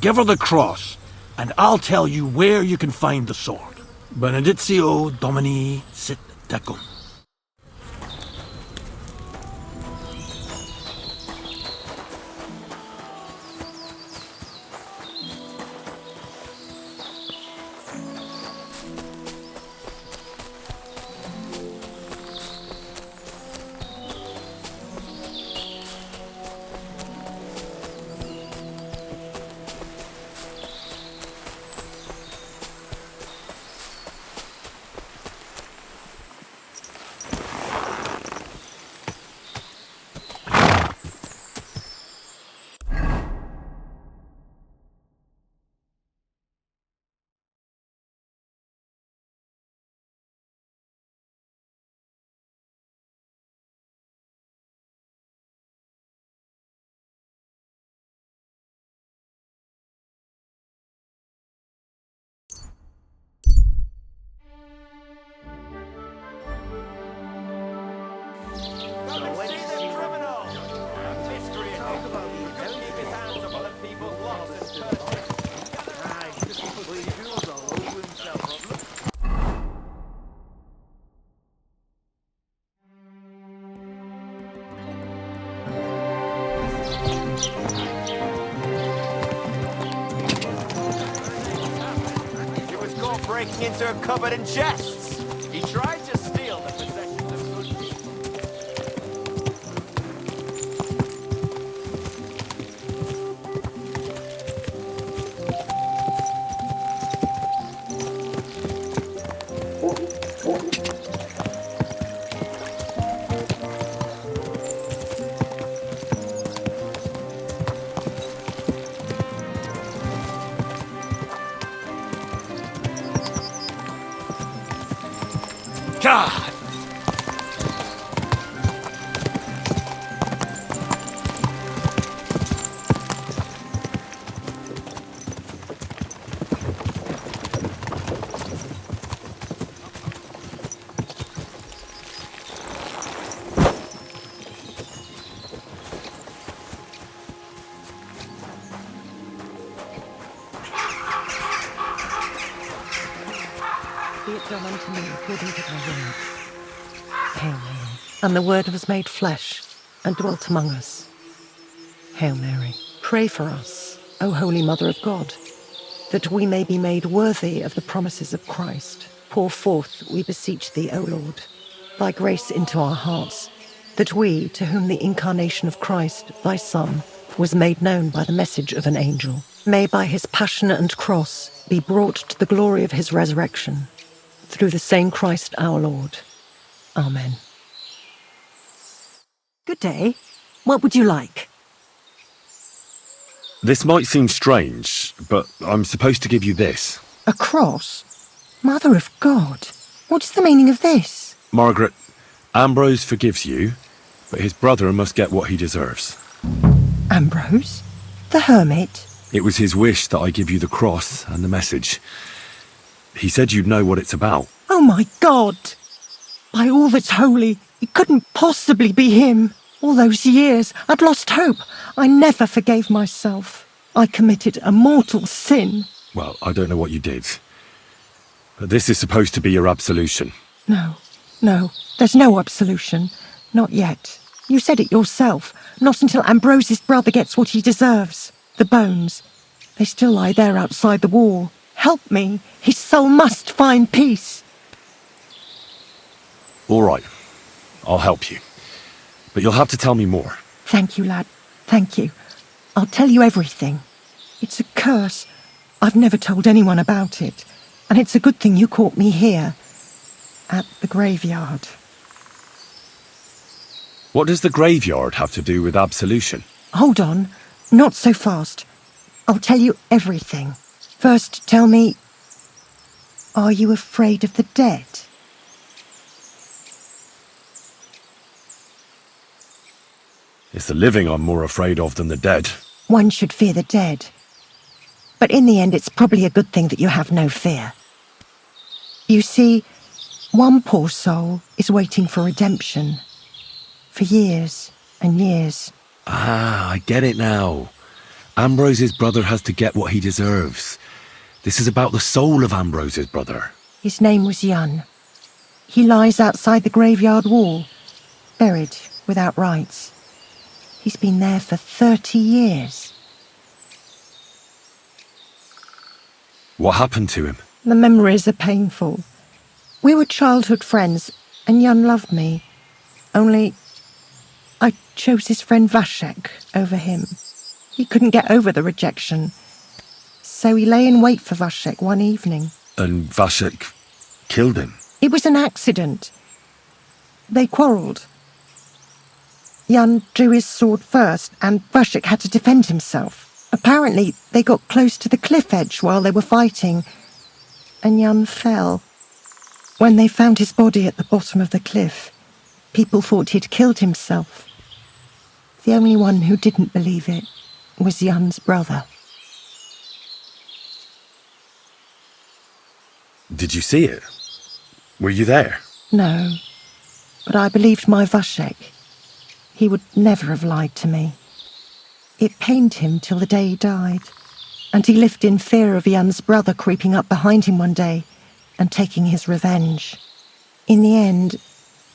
Give her the cross, and I'll tell you where you can find the sword. Benedictio Domini sit tecum. Breaking into a cupboard and chests. He tried to steal the possessions of good people. God! Be it done unto me according to thy word. Hail Mary. And the Word was made flesh, and dwelt among us. Hail Mary. Pray for us, O Holy Mother of God, that we may be made worthy of the promises of Christ. Pour forth, we beseech thee, O Lord, thy grace into our hearts, that we, to whom the incarnation of Christ, thy Son, was made known by the message of an angel, may by his passion and cross be brought to the glory of his resurrection, through the same Christ our Lord. Amen. Good day. What would you like? This might seem strange, but I'm supposed to give you this. A cross? Mother of God, what is the meaning of this? Margaret, Ambrose forgives you, but his brother must get what he deserves. Ambrose? The hermit? It was his wish that I give you the cross and the message. He said you'd know what it's about. Oh my God! By all that's holy, it couldn't possibly be him. All those years, I'd lost hope. I never forgave myself. I committed a mortal sin. Well, I don't know what you did. But this is supposed to be your absolution. No, there's no absolution. Not yet. You said it yourself. Not until Ambrose's brother gets what he deserves. The bones. They still lie there outside the wall. Help me. His soul must find peace. All right. I'll help you. But you'll have to tell me more. Thank you, lad. Thank you. I'll tell you everything. It's a curse. I've never told anyone about it, and it's a good thing you caught me here, at the graveyard. What does the graveyard have to do with absolution? Hold on, not so fast. I'll tell you everything. First, tell me, are you afraid of the dead? It's the living I'm more afraid of than the dead. One should fear the dead. But in the end, it's probably a good thing that you have no fear. You see, one poor soul is waiting for redemption. For years and years. Ah, I get it now. Ambrose's brother has to get what he deserves. This is about the soul of Ambrose's brother. His name was Jan. He lies outside the graveyard wall, buried without rites. He's been there for 30 years. What happened to him? The memories are painful. We were childhood friends, and Jan loved me. Only, I chose his friend Vashek over him. He couldn't get over the rejection. So he lay in wait for Vashek one evening. And Vashek killed him? It was an accident. They quarrelled. Jan drew his sword first, and Vashek had to defend himself. Apparently, they got close to the cliff edge while they were fighting, and Jan fell. When they found his body at the bottom of the cliff, people thought he'd killed himself. The only one who didn't believe it was Jan's brother. Did you see it? Were you there? No, but I believed my Vashek. He would never have lied to me. It pained him till the day he died, and he lived in fear of Jan's brother creeping up behind him one day and taking his revenge. In the end,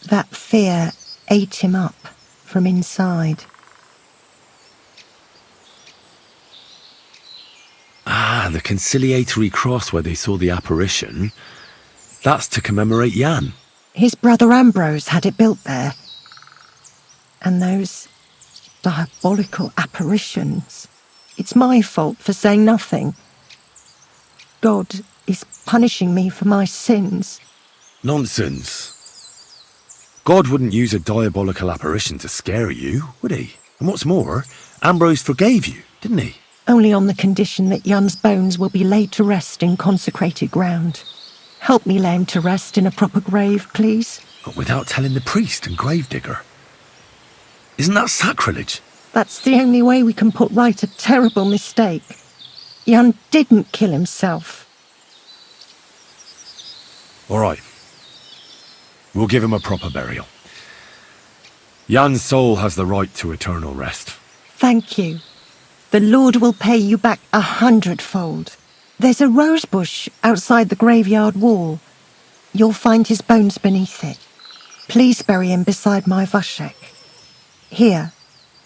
that fear ate him up from inside. Ah, the conciliatory cross where they saw the apparition. That's to commemorate Jan. His brother Ambrose had it built there. And those diabolical apparitions. It's my fault for saying nothing. God is punishing me for my sins. Nonsense. God wouldn't use a diabolical apparition to scare you, would he? And what's more, Ambrose forgave you, didn't he? Only on the condition that Jan's bones will be laid to rest in consecrated ground. Help me lay him to rest in a proper grave, please. But without telling the priest and gravedigger. Isn't that sacrilege? That's the only way we can put right a terrible mistake. Jan didn't kill himself. All right. We'll give him a proper burial. Jan's soul has the right to eternal rest. Thank you. The Lord will pay you back 100-fold. There's a rose bush outside the graveyard wall. You'll find his bones beneath it. Please bury him beside my Vashek. Here,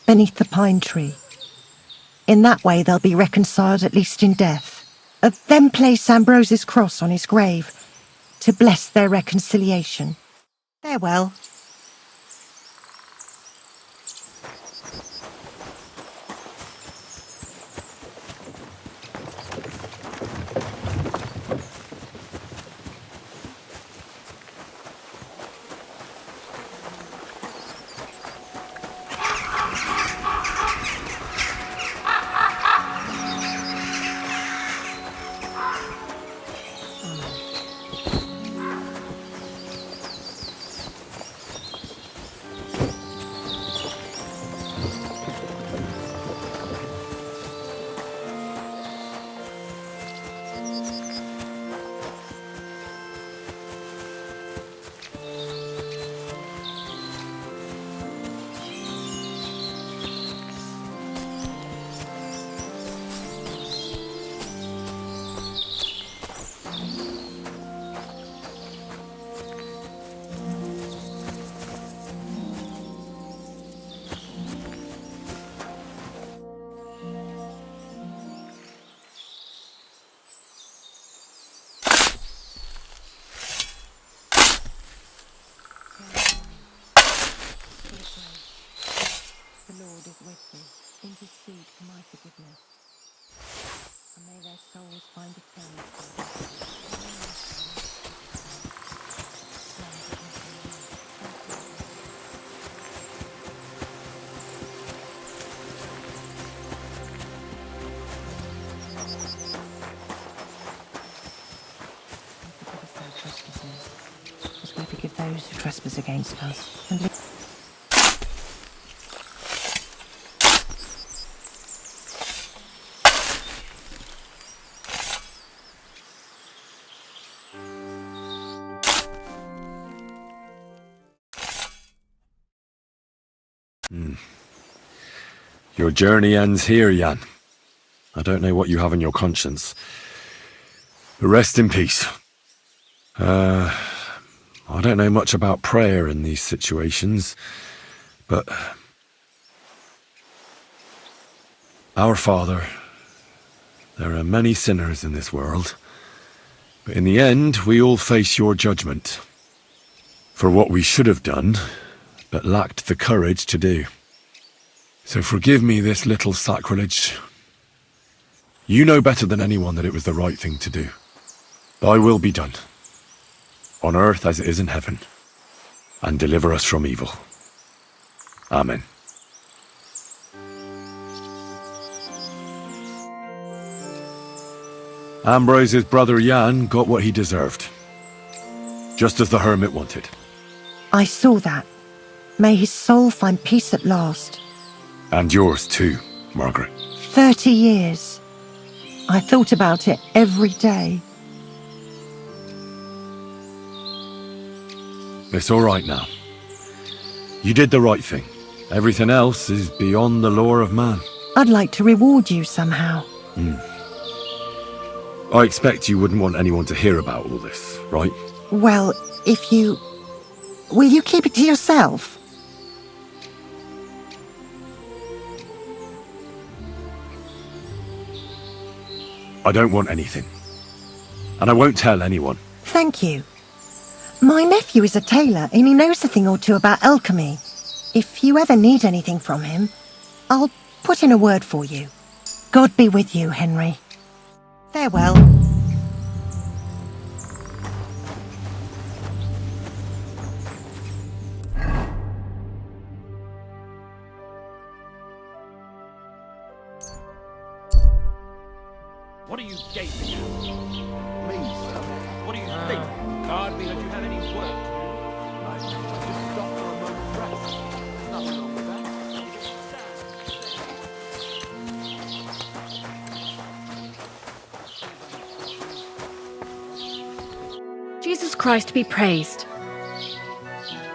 beneath the pine tree. In that way they'll be reconciled at least in death. Then place Ambrose's cross on his grave to bless their reconciliation. Farewell. The Lord is with me. Intercede for my forgiveness. And may their souls find eternity. As we forgive those who trespass against us. And Your journey ends here, Jan. I don't know what you have on your conscience. But rest in peace. I don't know much about prayer in these situations, but... Our Father, there are many sinners in this world, but in the end, we all face your judgment. For what we should have done, but lacked the courage to do. So forgive me this little sacrilege. You know better than anyone that it was the right thing to do. Thy will be done, on earth as it is in heaven, and deliver us from evil. Amen. Ambrose's brother Jan got what he deserved, just as the hermit wanted. I saw that. May his soul find peace at last. And yours too, Margaret. 30 years. I thought about it every day. It's all right now. You did the right thing. Everything else is beyond the law of man. I'd like to reward you somehow. I expect you wouldn't want anyone to hear about all this, right? Well, if you... Will you keep it to yourself? I don't want anything. And I won't tell anyone. Thank you. My nephew is a tailor and he knows a thing or two about alchemy. If you ever need anything from him, I'll put in a word for you. God be with you, Henry. Farewell. What are you gaping at? Me, sir. What do you think? Hardly that you have any work to do. I just stop for a moment's rest. There's nothing wrong with that. Jesus Christ be praised.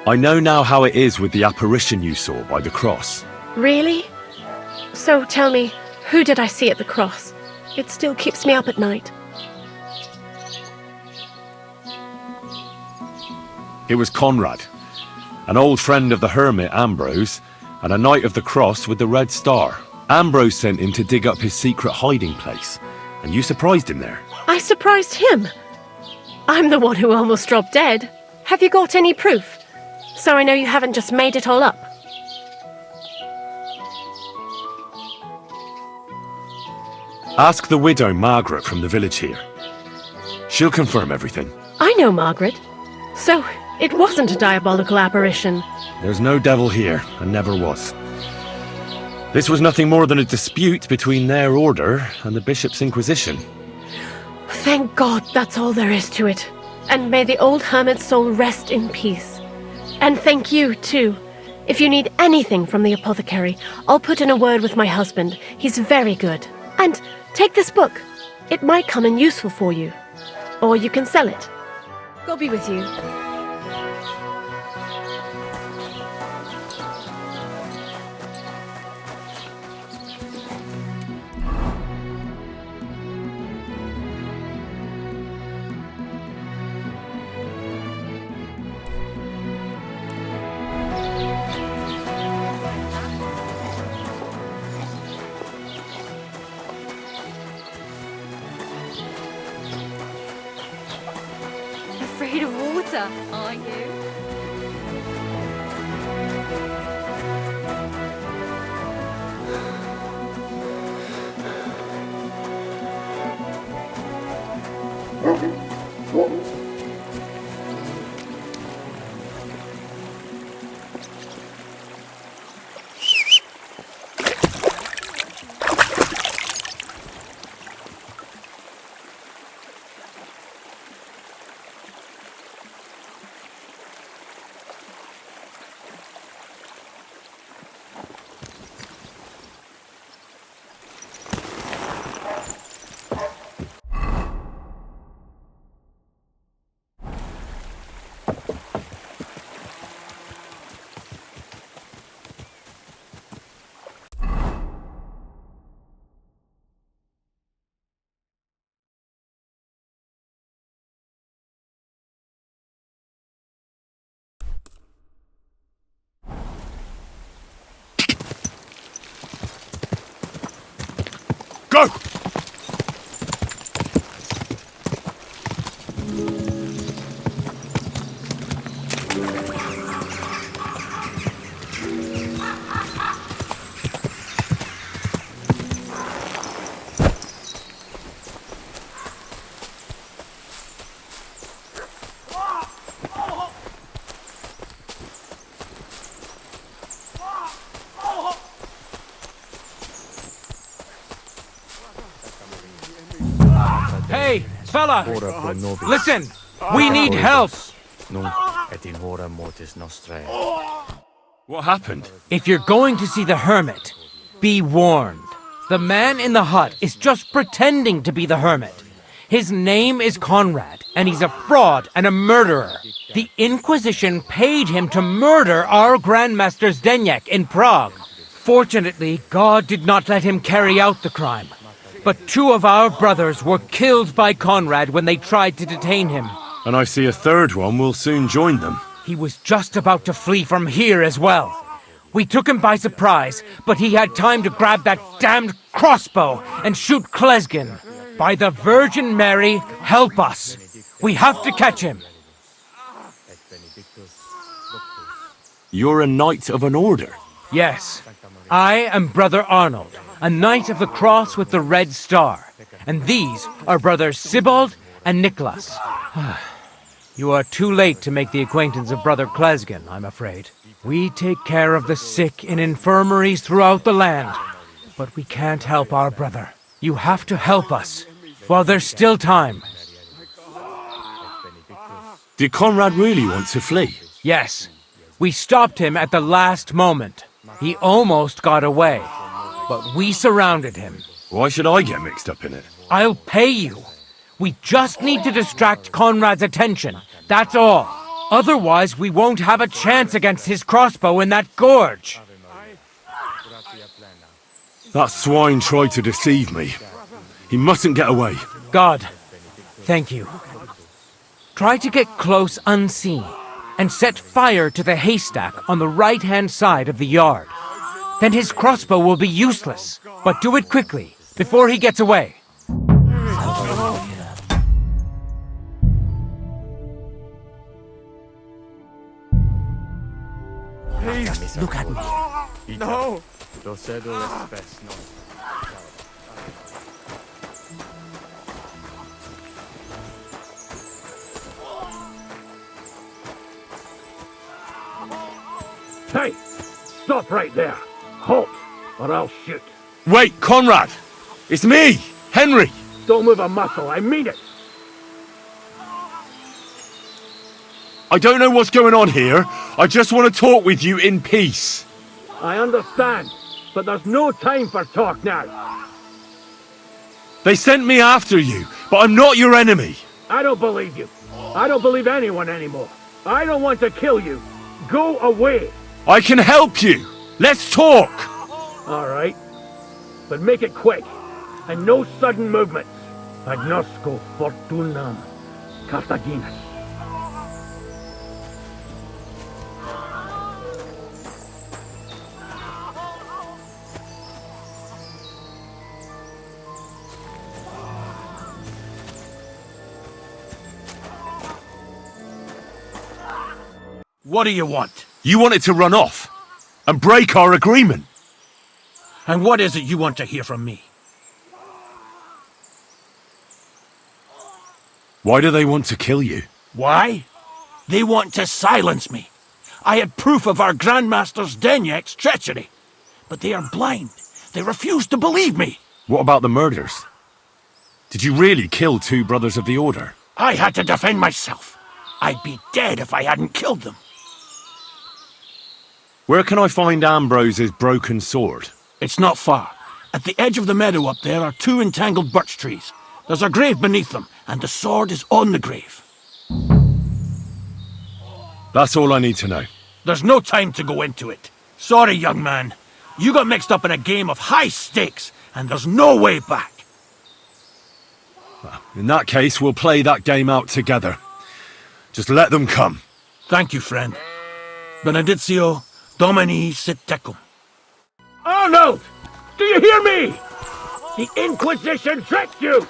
I know now how it is with the apparition you saw by the cross. Really? So tell me, who did I see at the cross? It still keeps me up at night. It was Conrad, an old friend of the hermit Ambrose, and a knight of the cross with the red star. Ambrose sent him to dig up his secret hiding place, and you surprised him there. I surprised him. I'm the one who almost dropped dead. Have you got any proof? So I know you haven't just made it all up. Ask the widow Margaret from the village here. She'll confirm everything. I know Margaret. So, it wasn't a diabolical apparition. There's no devil here, and never was. This was nothing more than a dispute between their order and the bishop's inquisition. Thank God that's all there is to it. And may the old hermit's soul rest in peace. And thank you, too. If you need anything from the apothecary, I'll put in a word with my husband. He's very good. And take this book. It might come in useful for you. Or you can sell it. God be with you. Afraid of water, are you? Go! Hey, fella! Listen! We need help! What happened? If you're going to see the hermit, be warned. The man in the hut is just pretending to be the hermit. His name is Conrad, and he's a fraud and a murderer. The Inquisition paid him to murder our Grandmaster Zdeněk in Prague. Fortunately, God did not let him carry out the crime. But 2 of our brothers were killed by Conrad when they tried to detain him. And I see a third one will soon join them. He was just about to flee from here as well. We took him by surprise, but he had time to grab that damned crossbow and shoot Klesgin. By the Virgin Mary, help us. We have to catch him. You're a knight of an order? Yes. I am Brother Arnold, a knight of the cross with the red star. And these are brothers Sibald and Nicholas. You are too late to make the acquaintance of Brother Klesgin, I'm afraid. We take care of the sick in infirmaries throughout the land, but we can't help our brother. You have to help us, while there's still time. Did Conrad really want to flee? Yes. We stopped him at the last moment. He almost got away, but we surrounded him. Why should I get mixed up in it? I'll pay you. We just need to distract Conrad's attention, that's all. Otherwise, we won't have a chance against his crossbow in that gorge. That swine tried to deceive me. He mustn't get away. God, thank you. Try to get close unseen, and set fire to the haystack on the right-hand side of the yard. Then his crossbow will be useless, but do it quickly, before he gets away. Please, look at me. No! Hey! Stop right there! Halt, or I'll shoot. Wait, Conrad! It's me, Henry! Don't move a muscle, I mean it! I don't know what's going on here. I just want to talk with you in peace. I understand, but there's no time for talk now. They sent me after you, but I'm not your enemy. I don't believe you. I don't believe anyone anymore. I don't want to kill you. Go away. I can help you. Let's talk. All right. But make it quick. And no sudden movements. Agnosco fortunam Carthaginus. What do you want? You wanted to run off and break our agreement. And what is it you want to hear from me? Why do they want to kill you? Why? They want to silence me. I had proof of our Grandmaster Zdeněk's treachery. But they are blind. They refuse to believe me. What about the murders? Did you really kill 2 brothers of the Order? I had to defend myself. I'd be dead if I hadn't killed them. Where can I find Ambrose's broken sword? It's not far. At the edge of the meadow up there are 2 entangled birch trees. There's a grave beneath them, and the sword is on the grave. That's all I need to know. There's no time to go into it. Sorry, young man. You got mixed up in a game of high stakes, and there's no way back. In that case, we'll play that game out together. Just let them come. Thank you, friend. Benedictio Domini sit tecum. Arnold! Do you hear me? The Inquisition tricked you!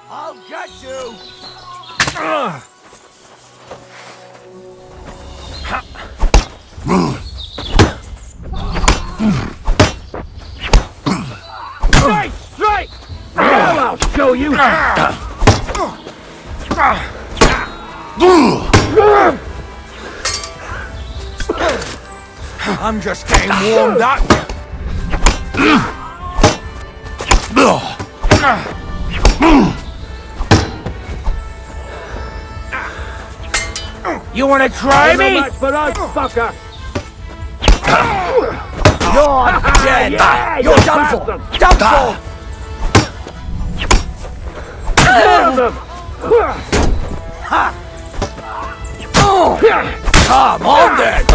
I'll get you! Strike! Strike! Now I'll show you! I'm just getting warmed up. You wanna try me? Much for us, fucker! You're dead! Yeah, You're done for! Done for! Come on then!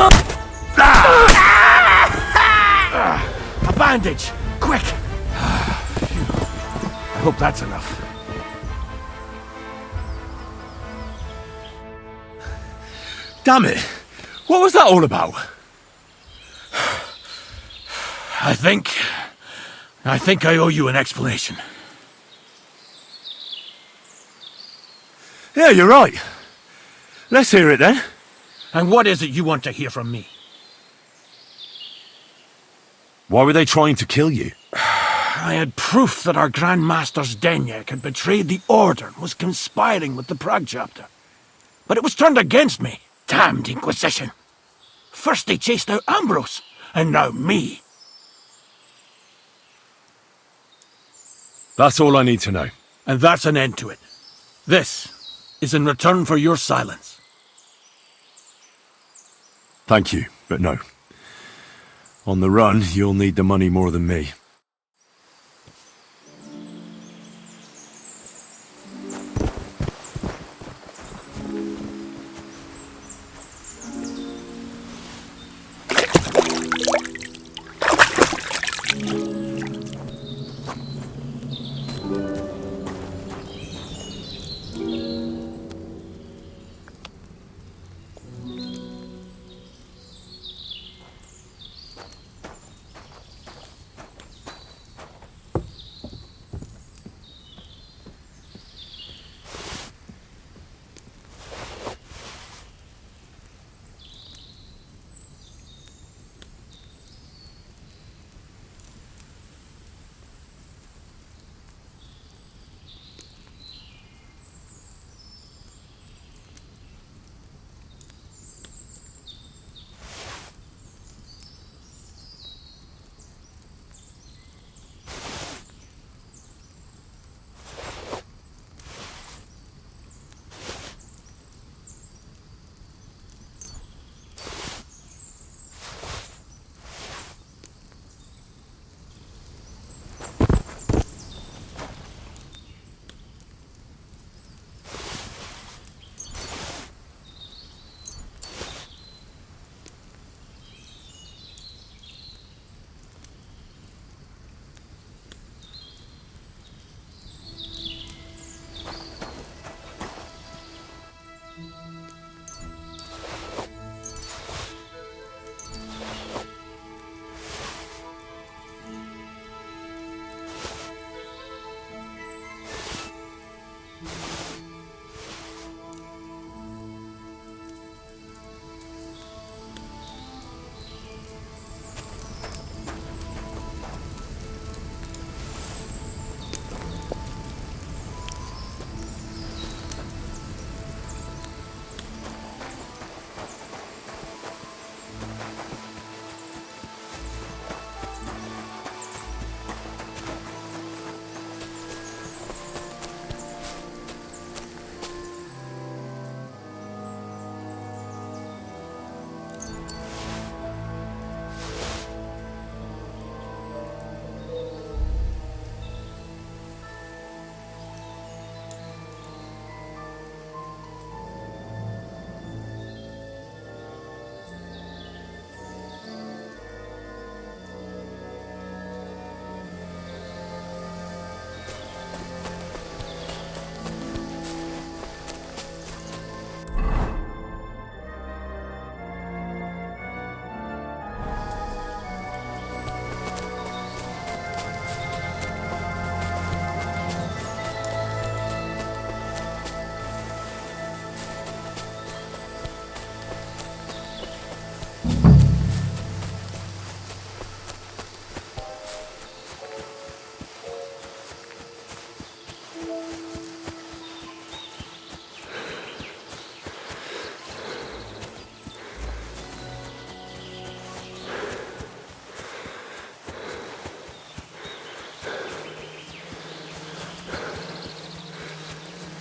A bandage! Quick! I hope that's enough. Damn it! What was that all about? I think I owe you an explanation. Yeah, you're right. Let's hear it then. And what is it you want to hear from me? Why were they trying to kill you? I had proof that our Grand Master Zdeněk had betrayed the Order and was conspiring with the Prague chapter. But it was turned against me. Damned Inquisition. First they chased out Ambrose, and now me. That's all I need to know. And that's an end to it. This is in return for your silence. Thank you, but no. On the run, you'll need the money more than me.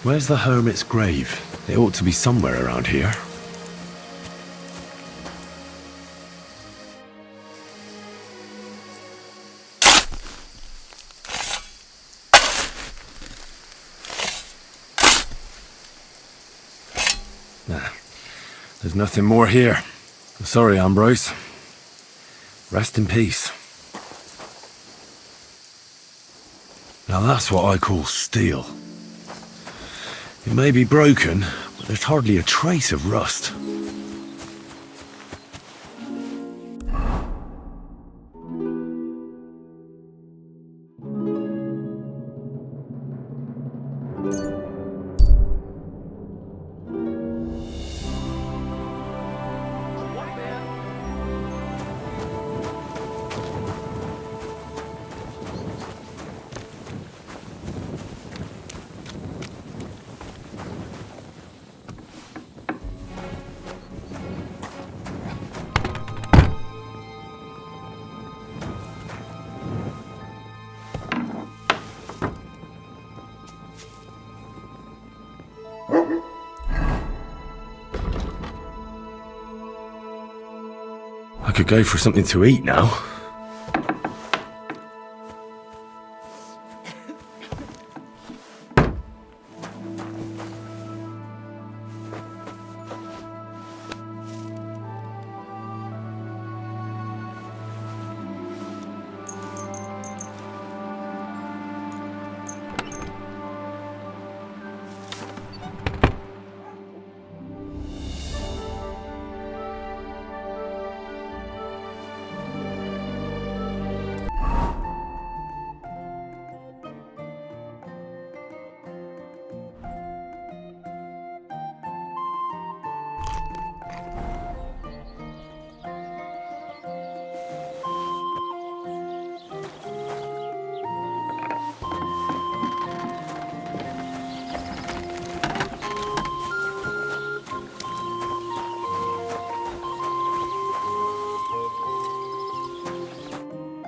Where's the hermit's grave? It ought to be somewhere around here. Nah, there's nothing more here. I'm sorry, Ambrose. Rest in peace. Now that's what I call steel. It may be broken, but there's hardly a trace of rust. I could go for something to eat now.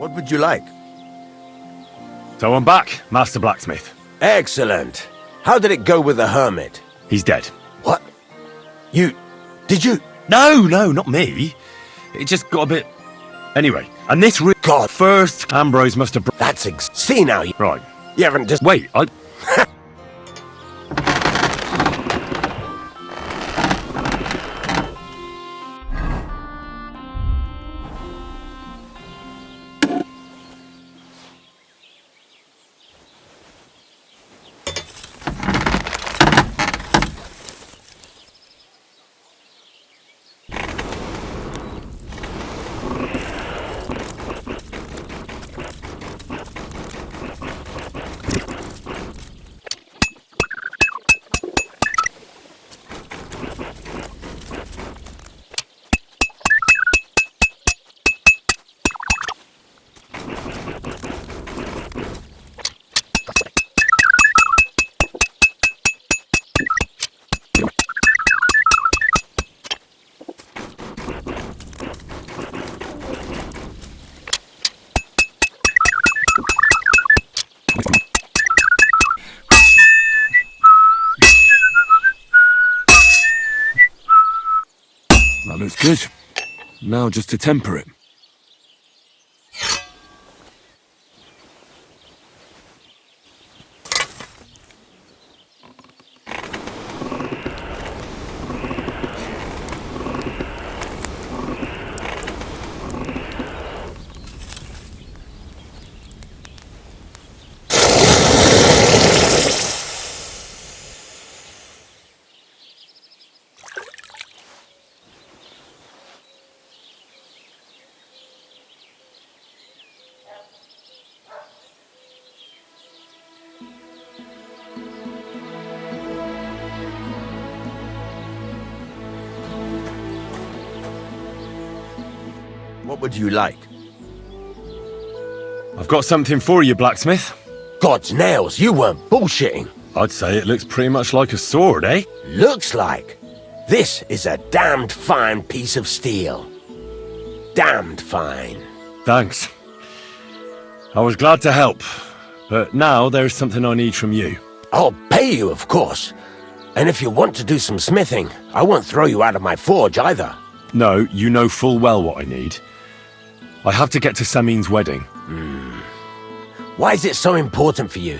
What would you like? So I'm back, Master Blacksmith. Excellent. How did it go with the hermit? He's dead. What? Did you? No, not me. It just got a bit... Anyway, and this God. First, Ambrose must have... See now, Right. You haven't just... Wait, That looks good. Now just to temper it. What would you like? I've got something for you, Blacksmith. God's nails, you weren't bullshitting. I'd say it looks pretty much like a sword, eh? Looks like. This is a damned fine piece of steel. Damned fine. Thanks. I was glad to help, but now there's something I need from you. I'll pay you, of course. And if you want to do some smithing, I won't throw you out of my forge either. No, you know full well what I need. I have to get to Samin's wedding. Why is it so important for you?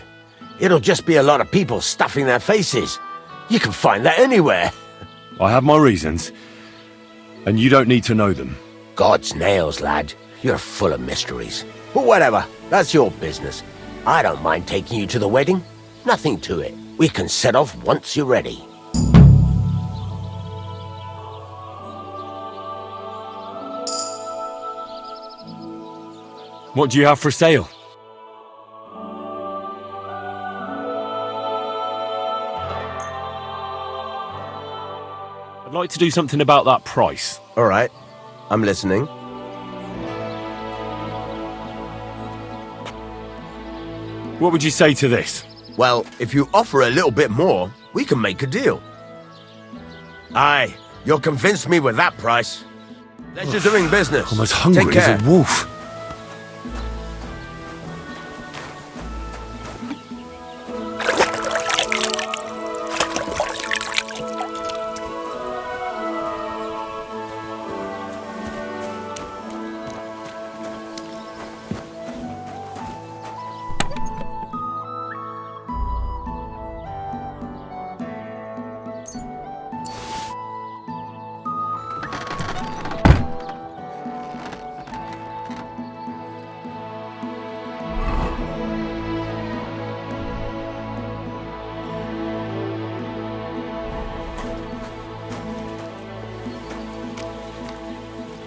It'll just be a lot of people stuffing their faces. You can find that anywhere. I have my reasons, and you don't need to know them. God's nails, lad. You're full of mysteries. But whatever, that's your business. I don't mind taking you to the wedding. Nothing to it. We can set off once you're ready. What do you have for sale? I'd like to do something about that price. All right, I'm listening. What would you say to this? Well, if you offer a little bit more, we can make a deal. Aye, you'll convince me with that price. Pleasure doing business. I'm as hungry Take care. as a wolf.